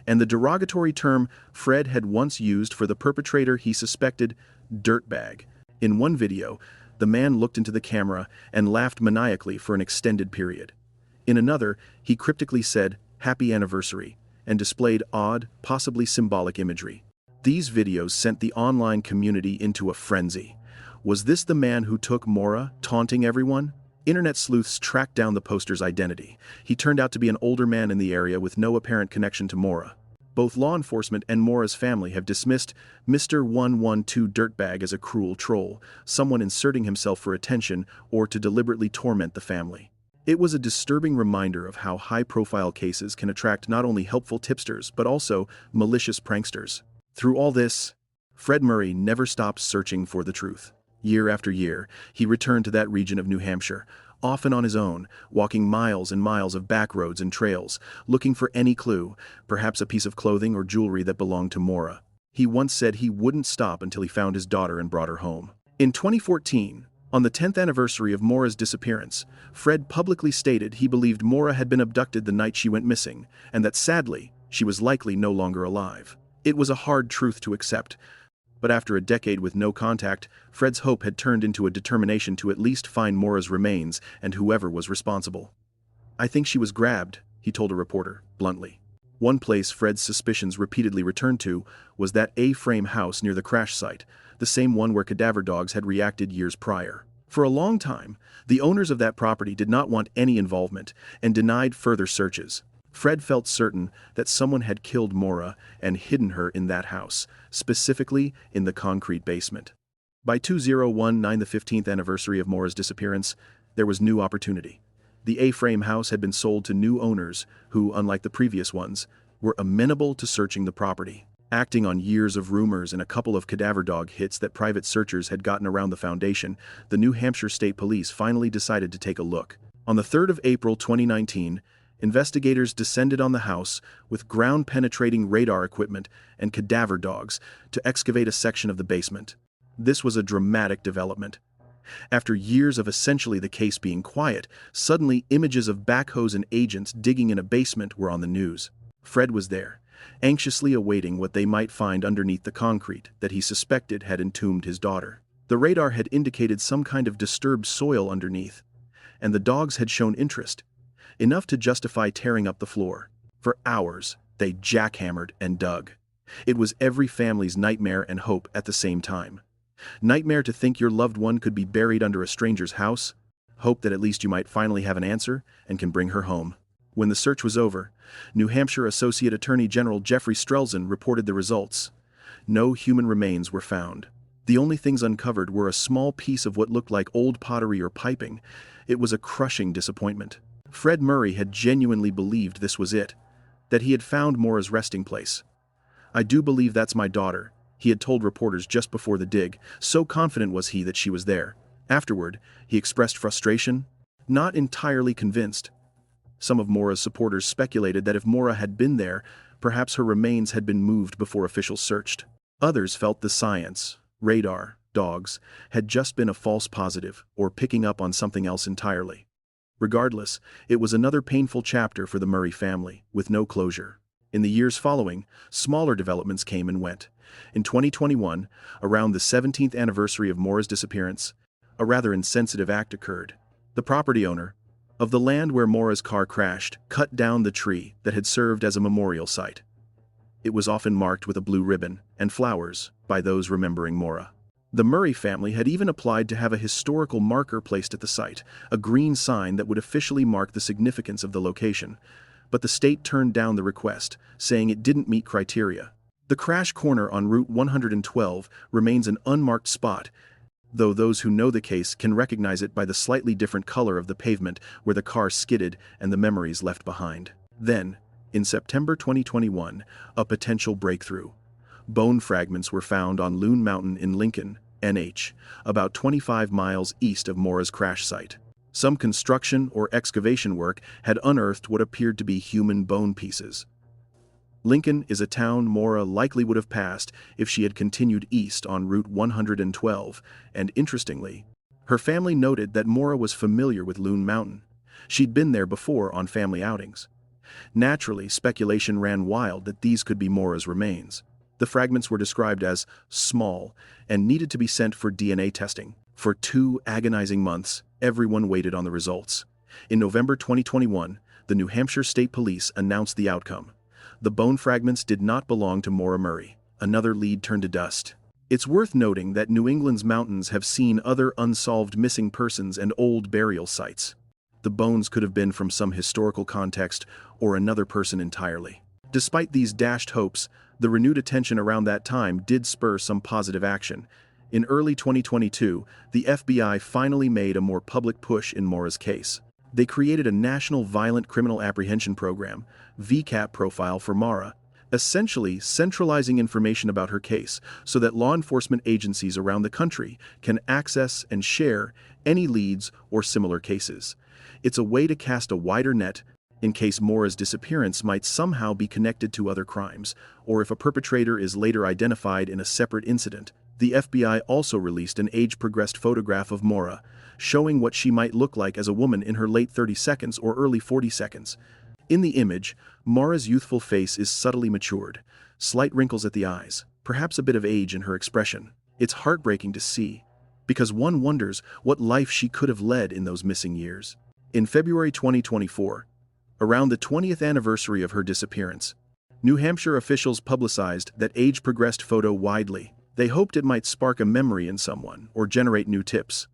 A: and the derogatory term Fred had once used for the perpetrator he suspected, dirtbag. In one video, the man looked into the camera and laughed maniacally for an extended period. In another, he cryptically said, "Happy anniversary," and displayed odd, possibly symbolic imagery. These videos sent the online community into a frenzy. Was this the man who took Maura, taunting everyone? Internet sleuths tracked down the poster's identity. He turned out to be an older man in the area with no apparent connection to Maura. Both law enforcement and Maura's family have dismissed Mr. 112 Dirtbag as a cruel troll, someone inserting himself for attention or to deliberately torment the family. It was a disturbing reminder of how high-profile cases can attract not only helpful tipsters but also malicious pranksters. Through all this, Fred Murray never stopped searching for the truth. Year after year, he returned to that region of New Hampshire, often on his own, walking miles and miles of back roads and trails, looking for any clue, perhaps a piece of clothing or jewelry that belonged to Maura. He once said he wouldn't stop until he found his daughter and brought her home. In 2014, on the 10th anniversary of Maura's disappearance, Fred publicly stated he believed Maura had been abducted the night she went missing, and that sadly, she was likely no longer alive. It was a hard truth to accept, but after a decade with no contact, Fred's hope had turned into a determination to at least find Maura's remains and whoever was responsible. "I think she was grabbed," he told a reporter, bluntly. One place Fred's suspicions repeatedly returned to was that A-frame house near the crash site, the same one where cadaver dogs had reacted years prior. For a long time, the owners of that property did not want any involvement and denied further searches. Fred felt certain that someone had killed Maura and hidden her in that house, specifically in the concrete basement. By 2019, the 15th anniversary of Maura's disappearance, there was new opportunity. The A-frame house had been sold to new owners who, unlike the previous ones, were amenable to searching the property. Acting on years of rumors and a couple of cadaver dog hits that private searchers had gotten around the foundation, the New Hampshire State Police finally decided to take a look. On the 3rd of April 2019, investigators descended on the house with ground-penetrating radar equipment and cadaver dogs to excavate a section of the basement. This was a dramatic development. After years of essentially the case being quiet, suddenly images of backhoes and agents digging in a basement were on the news. Fred was there, anxiously awaiting what they might find underneath the concrete that he suspected had entombed his daughter. The radar had indicated some kind of disturbed soil underneath, and the dogs had shown interest, enough to justify tearing up the floor. For hours, they jackhammered and dug. It was every family's nightmare and hope at the same time. Nightmare to think your loved one could be buried under a stranger's house, hope that at least you might finally have an answer and can bring her home. When the search was over, New Hampshire Associate Attorney General Jeffrey Strelzin reported the results. No human remains were found. The only things uncovered were a small piece of what looked like old pottery or piping. It was a crushing disappointment. Fred Murray had genuinely believed this was it, that he had found Maura's resting place. "I do believe that's my daughter," he had told reporters just before the dig, so confident was he that she was there. Afterward, he expressed frustration, not entirely convinced. Some of Maura's supporters speculated that if Maura had been there, perhaps her remains had been moved before officials searched. Others felt the science, radar, dogs, had just been a false positive or picking up on something else entirely. Regardless, it was another painful chapter for the Murray family, with no closure. In the years following, smaller developments came and went. In 2021, around the 17th anniversary of Maura's disappearance, a rather insensitive act occurred. The property owner of the land where Maura's car crashed cut down the tree that had served as a memorial site. It was often marked with a blue ribbon and flowers by those remembering Maura. The Murray family had even applied to have a historical marker placed at the site, a green sign that would officially mark the significance of the location. But the state turned down the request, saying it didn't meet criteria. The crash corner on Route 112 remains an unmarked spot, though those who know the case can recognize it by the slightly different color of the pavement where the car skidded and the memories left behind. Then, in September 2021, a potential breakthrough. Bone fragments were found on Loon Mountain in Lincoln, NH, about 25 miles east of Maura's crash site. Some construction or excavation work had unearthed what appeared to be human bone pieces. Lincoln is a town Maura likely would have passed if she had continued east on Route 112, and interestingly, her family noted that Maura was familiar with Loon Mountain. She'd been there before on family outings. Naturally, speculation ran wild that these could be Maura's remains. The fragments were described as small and needed to be sent for DNA testing. For 2 agonizing months, everyone waited on the results. In November 2021, the New Hampshire State Police announced the outcome. The bone fragments did not belong to Maura Murray. Another lead turned to dust. It's worth noting that New England's mountains have seen other unsolved missing persons and old burial sites. The bones could have been from some historical context or another person entirely. Despite these dashed hopes, the renewed attention around that time did spur some positive action. In early 2022, the FBI finally made a more public push in Maura's case. They created a National Violent Criminal Apprehension Program, VCAP profile for Maura, essentially centralizing information about her case so that law enforcement agencies around the country can access and share any leads or similar cases. It's a way to cast a wider net in case Maura's disappearance might somehow be connected to other crimes, or if a perpetrator is later identified in a separate incident. The FBI also released an age-progressed photograph of Maura, showing what she might look like as a woman in her late 30s or early 40s. In the image, Maura's youthful face is subtly matured, slight wrinkles at the eyes, perhaps a bit of age in her expression. It's heartbreaking to see, because one wonders what life she could have led in those missing years. In February 2024, around the 20th anniversary of her disappearance, New Hampshire officials publicized that age-progressed photo widely. They hoped it might spark a memory in someone or generate new tips.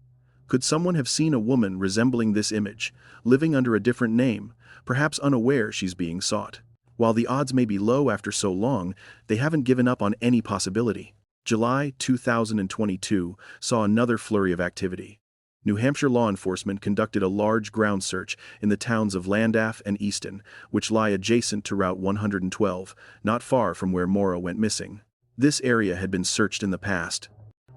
A: Could someone have seen a woman resembling this image, living under a different name, perhaps unaware she's being sought? While the odds may be low after so long, they haven't given up on any possibility. July 2022 saw another flurry of activity. New Hampshire law enforcement conducted a large ground search in the towns of Llandaff and Easton, which lie adjacent to Route 112, not far from where Maura went missing. This area had been searched in the past,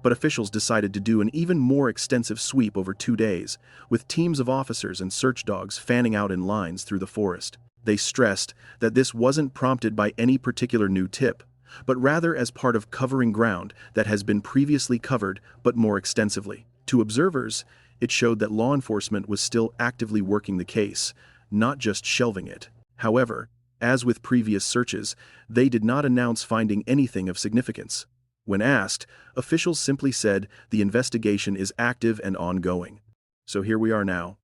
A: but officials decided to do an even more extensive sweep over 2 days, with teams of officers and search dogs fanning out in lines through the forest. They stressed that this wasn't prompted by any particular new tip, but rather as part of covering ground that has been previously covered but more extensively. To observers, it showed that law enforcement was still actively working the case, not just shelving it. However, as with previous searches, they did not announce finding anything of significance. When asked, officials simply said the investigation is active and ongoing. So here we are now,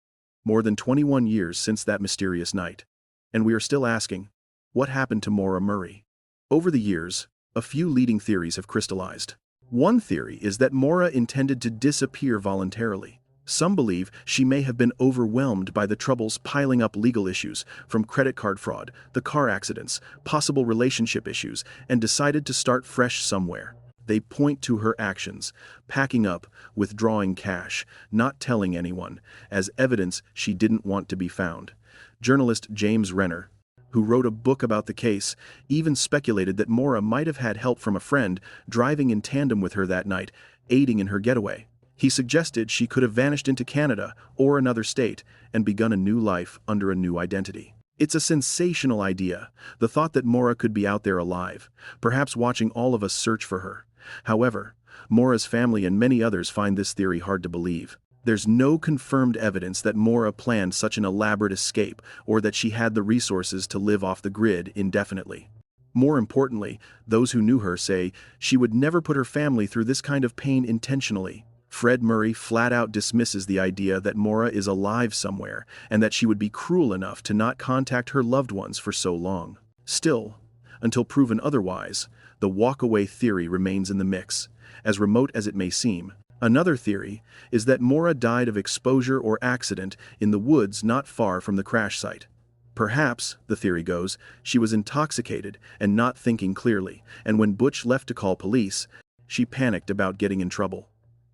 A: more than 21 years since that mysterious night. And we are still asking, what happened to Maura Murray? Over the years, a few leading theories have crystallized. One theory is that Maura intended to disappear voluntarily. Some believe she may have been overwhelmed by the troubles piling up legal issues, from credit card fraud, the car accidents, possible relationship issues, and decided to start fresh somewhere. They point to her actions, packing up, withdrawing cash, not telling anyone, as evidence she didn't want to be found. Journalist James Renner, who wrote a book about the case, even speculated that Maura might have had help from a friend driving in tandem with her that night, aiding in her getaway. He suggested she could have vanished into Canada or another state and begun a new life under a new identity. It's a sensational idea, the thought that Maura could be out there alive, perhaps watching all of us search for her. However, Maura's family and many others find this theory hard to believe. There's no confirmed evidence that Maura planned such an elaborate escape or that she had the resources to live off the grid indefinitely. More importantly, those who knew her say she would never put her family through this kind of pain intentionally. Fred Murray flat out dismisses the idea that Maura is alive somewhere and that she would be cruel enough to not contact her loved ones for so long. Still, until proven otherwise, the walk-away theory remains in the mix, as remote as it may seem. Another theory is that Maura died of exposure or accident in the woods not far from the crash site. Perhaps, the theory goes, she was intoxicated and not thinking clearly, and when Butch left to call police, she panicked about getting in trouble.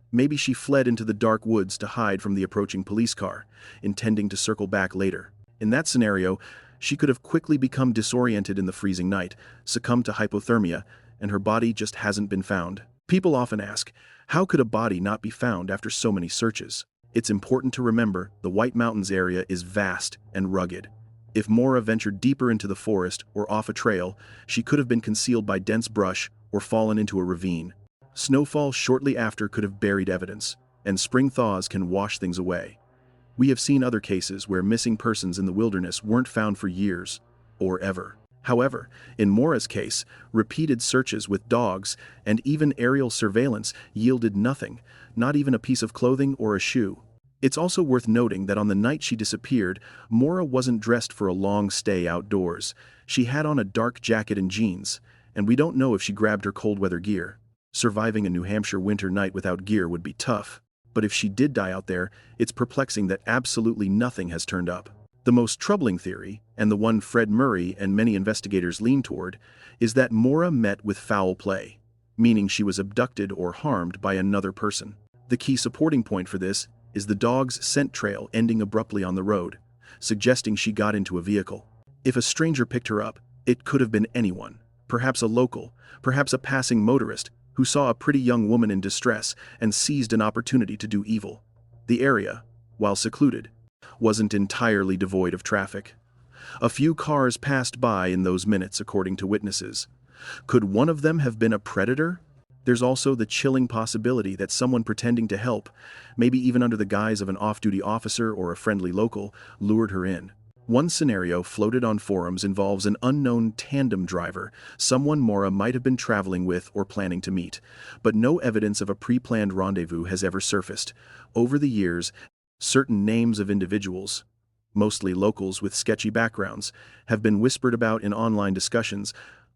A: Maybe she fled into the dark woods to hide from the approaching police car, intending to circle back later. In that scenario, she could have quickly become disoriented in the freezing night, succumbed to hypothermia, and her body just hasn't been found. People often ask, how could a body not be found after so many searches? It's important to remember the White Mountains area is vast and rugged. If Maura ventured deeper into the forest or off a trail, she could have been concealed by dense brush or fallen into a ravine. Snowfall shortly after could have buried evidence, and spring thaws can wash things away. We have seen other cases where missing persons in the wilderness weren't found for years, or ever. However, in Maura's case, repeated searches with dogs and even aerial surveillance yielded nothing, not even a piece of clothing or a shoe. It's also worth noting that on the night she disappeared, Maura wasn't dressed for a long stay outdoors. She had on a dark jacket and jeans, and we don't know if she grabbed her cold weather gear. Surviving a New Hampshire winter night without gear would be tough, but if she did die out there, it's perplexing that absolutely nothing has turned up. The most troubling theory, and the one Fred Murray and many investigators lean toward, is that Maura met with foul play, meaning she was abducted or harmed by another person. The key supporting point for this is the dog's scent trail ending abruptly on the road, suggesting she got into a vehicle. If a stranger picked her up, it could have been anyone, perhaps a local, perhaps a passing motorist, who saw a pretty young woman in distress and seized an opportunity to do evil. The area, while secluded, wasn't entirely devoid of traffic. A few cars passed by in those minutes, according to witnesses. Could one of them have been a predator? There's also the chilling possibility that someone pretending to help, maybe even under the guise of an off-duty officer or a friendly local, lured her in. One scenario floated on forums involves an unknown tandem driver, someone Maura might have been traveling with or planning to meet, but no evidence of a pre-planned rendezvous has ever surfaced. Over the years, certain names of individuals, mostly locals with sketchy backgrounds, have been whispered about in online discussions,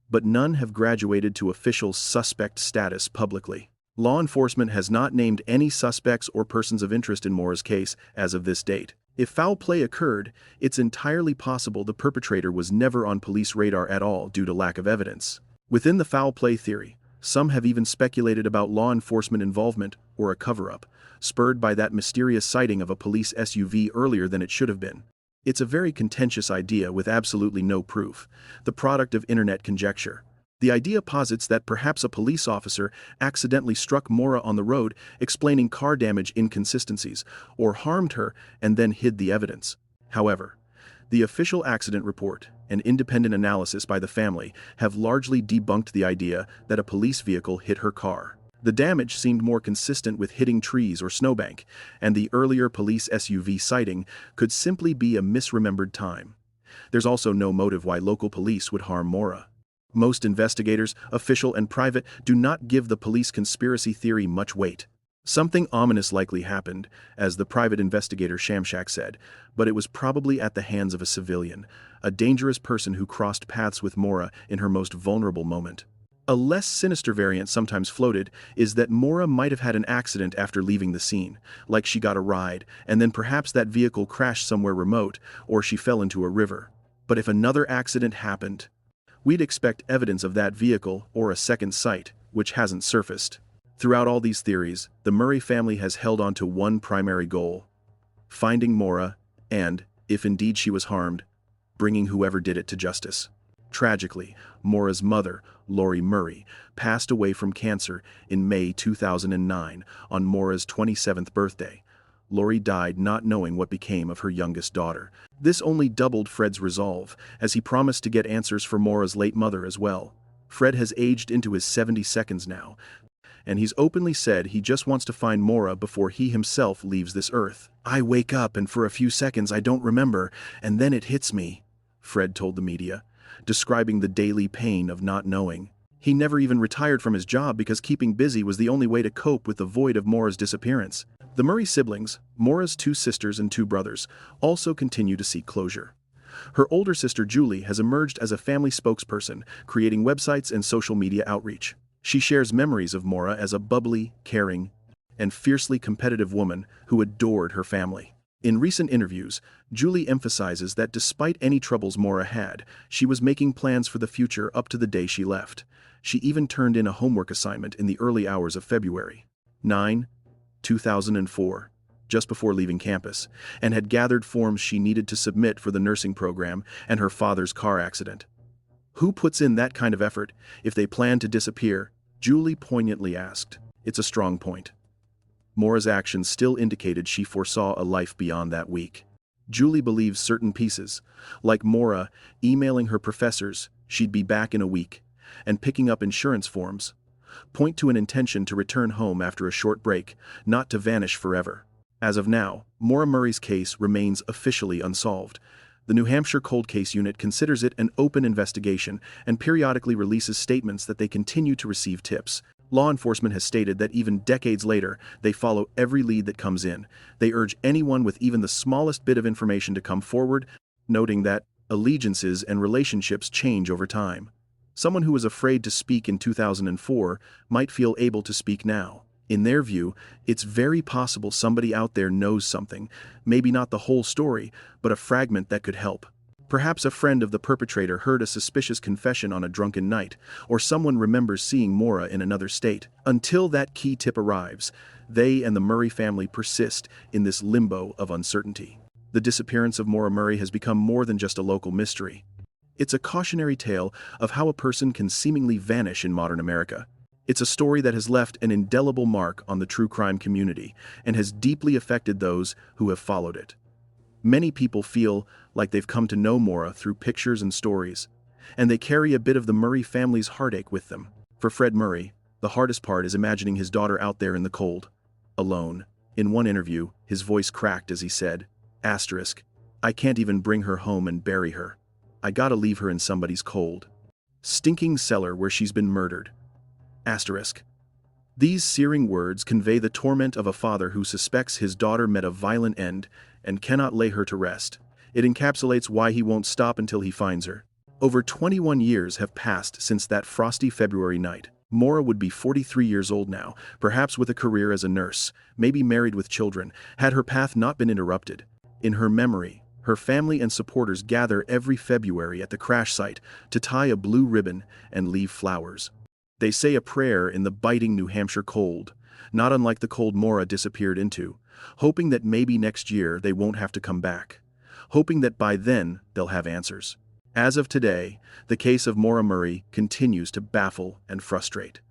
A: but none have graduated to official suspect status publicly. Law enforcement has not named any suspects or persons of interest in Maura's case as of this date. If foul play occurred, it's entirely possible the perpetrator was never on police radar at all due to lack of evidence. Within the foul play theory, Some have even speculated about law enforcement involvement or a cover-up, spurred by that mysterious sighting of a police SUV earlier than it should have been. It's a very contentious idea with absolutely no proof, the product of internet conjecture. The idea posits that perhaps a police officer accidentally struck Maura on the road, explaining car damage inconsistencies, or harmed her and then hid the evidence. However, the official accident report and independent analysis by the family have largely debunked the idea that a police vehicle hit her car. The damage seemed more consistent with hitting trees or snowbank, and the earlier police SUV sighting could simply be a misremembered time. There's also no motive why local police would harm Maura. Most investigators, official and private, do not give the police conspiracy theory much weight. Something ominous likely happened, as the private investigator Shamshak said, but it was probably at the hands of a civilian, a dangerous person who crossed paths with Maura in her most vulnerable moment. A less sinister variant sometimes floated is that Maura might have had an accident after leaving the scene, like she got a ride, and then perhaps that vehicle crashed somewhere remote, or she fell into a river. But if another accident happened, we'd expect evidence of that vehicle or a second sight, which hasn't surfaced. Throughout all these theories, the Murray family has held on to one primary goal: finding Maura and, if indeed she was harmed, bringing whoever did it to justice. Tragically, Maura's mother, Maura Murray, passed away from cancer in May 2009 on Maura's 27th birthday. Maura died not knowing what became of her youngest daughter. This only doubled Fred's resolve, as he promised to get answers for Maura's late mother as well. Fred has aged into his 72nd now, and he's openly said he just wants to find Maura before he himself leaves this earth. "I wake up and for a few seconds I don't remember, and then it hits me," Fred told the media, describing the daily pain of not knowing. He never even retired from his job because keeping busy was the only way to cope with the void of Maura's disappearance. The Murray siblings, Maura's 2 sisters and 2 brothers, also continue to seek closure. Her older sister Julie has emerged as a family spokesperson, creating websites and social media outreach. She shares memories of Maura as a bubbly, caring, and fiercely competitive woman who adored her family. In recent interviews, Julie emphasizes that despite any troubles Maura had, she was making plans for the future up to the day she left. She even turned in a homework assignment in the early hours of February 9, 2004, just before leaving campus, and had gathered forms she needed to submit for the nursing program and her father's car accident. Who puts in that kind of effort if they plan to disappear? Julie poignantly asked. It's a strong point. Maura's actions still indicated she foresaw a life beyond that week. Julie believes certain pieces, like Maura emailing her professors she'd be back in a week, and picking up insurance forms, point to an intention to return home after a short break, not to vanish forever. As of now, Maura Murray's case remains officially unsolved. The New Hampshire Cold Case Unit considers it an open investigation and periodically releases statements that they continue to receive tips. Law enforcement has stated that even decades later, they follow every lead that comes in. They urge anyone with even the smallest bit of information to come forward, noting that allegiances and relationships change over time. Someone who was afraid to speak in 2004 might feel able to speak now. In their view, it's very possible somebody out there knows something, maybe not the whole story, but a fragment that could help. Perhaps a friend of the perpetrator heard a suspicious confession on a drunken night, or someone remembers seeing Maura in another state. Until that key tip arrives, they and the Murray family persist in this limbo of uncertainty. The disappearance of Maura Murray has become more than just a local mystery. It's a cautionary tale of how a person can seemingly vanish in modern America. It's a story that has left an indelible mark on the true crime community and has deeply affected those who have followed it. Many people feel like they've come to know Maura through pictures and stories, and they carry a bit of the Murray family's heartache with them. For Fred Murray, the hardest part is imagining his daughter out there in the cold, alone. In one interview, his voice cracked as he said, "I can't even bring her home and bury her. I gotta leave her in somebody's cold, stinking cellar where she's been murdered." These searing words convey the torment of a father who suspects his daughter met a violent end and cannot lay her to rest. It encapsulates why he won't stop until he finds her. Over 21 years have passed since that frosty February night. Maura would be 43 years old now, perhaps with a career as a nurse, maybe married with children, had her path not been interrupted. In her memory, her family and supporters gather every February at the crash site to tie a blue ribbon and leave flowers. They say a prayer in the biting New Hampshire cold, not unlike the cold Maura disappeared into, hoping that maybe next year they won't have to come back, hoping that by then they'll have answers. As of today, the case of Maura Murray continues to baffle and frustrate.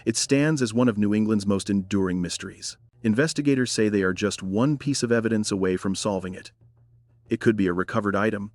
A: It stands as one of New England's most enduring mysteries. Investigators say they are just one piece of evidence away from solving it. It could be a recovered item,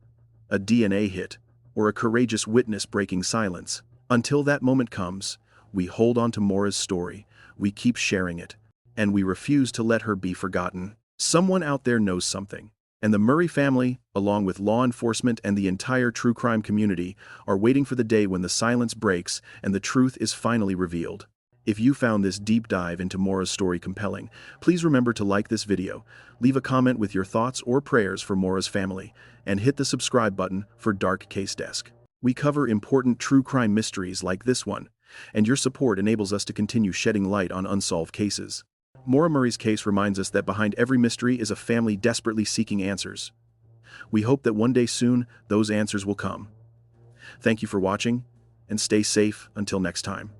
A: a DNA hit, or a courageous witness breaking silence. Until that moment comes, we hold on to Maura's story, we keep sharing it, and we refuse to let her be forgotten. Someone out there knows something, and the Murray family, along with law enforcement and the entire true crime community, are waiting for the day when the silence breaks and the truth is finally revealed. If you found this deep dive into Maura's story compelling, please remember to like this video, leave a comment with your thoughts or prayers for Maura's family, and hit the subscribe button for Dark Case Desk. We cover important true crime mysteries like this one, and your support enables us to continue shedding light on unsolved cases. Maura Murray's case reminds us that behind every mystery is a family desperately seeking answers. We hope that one day soon, those answers will come. Thank you for watching, and stay safe until next time.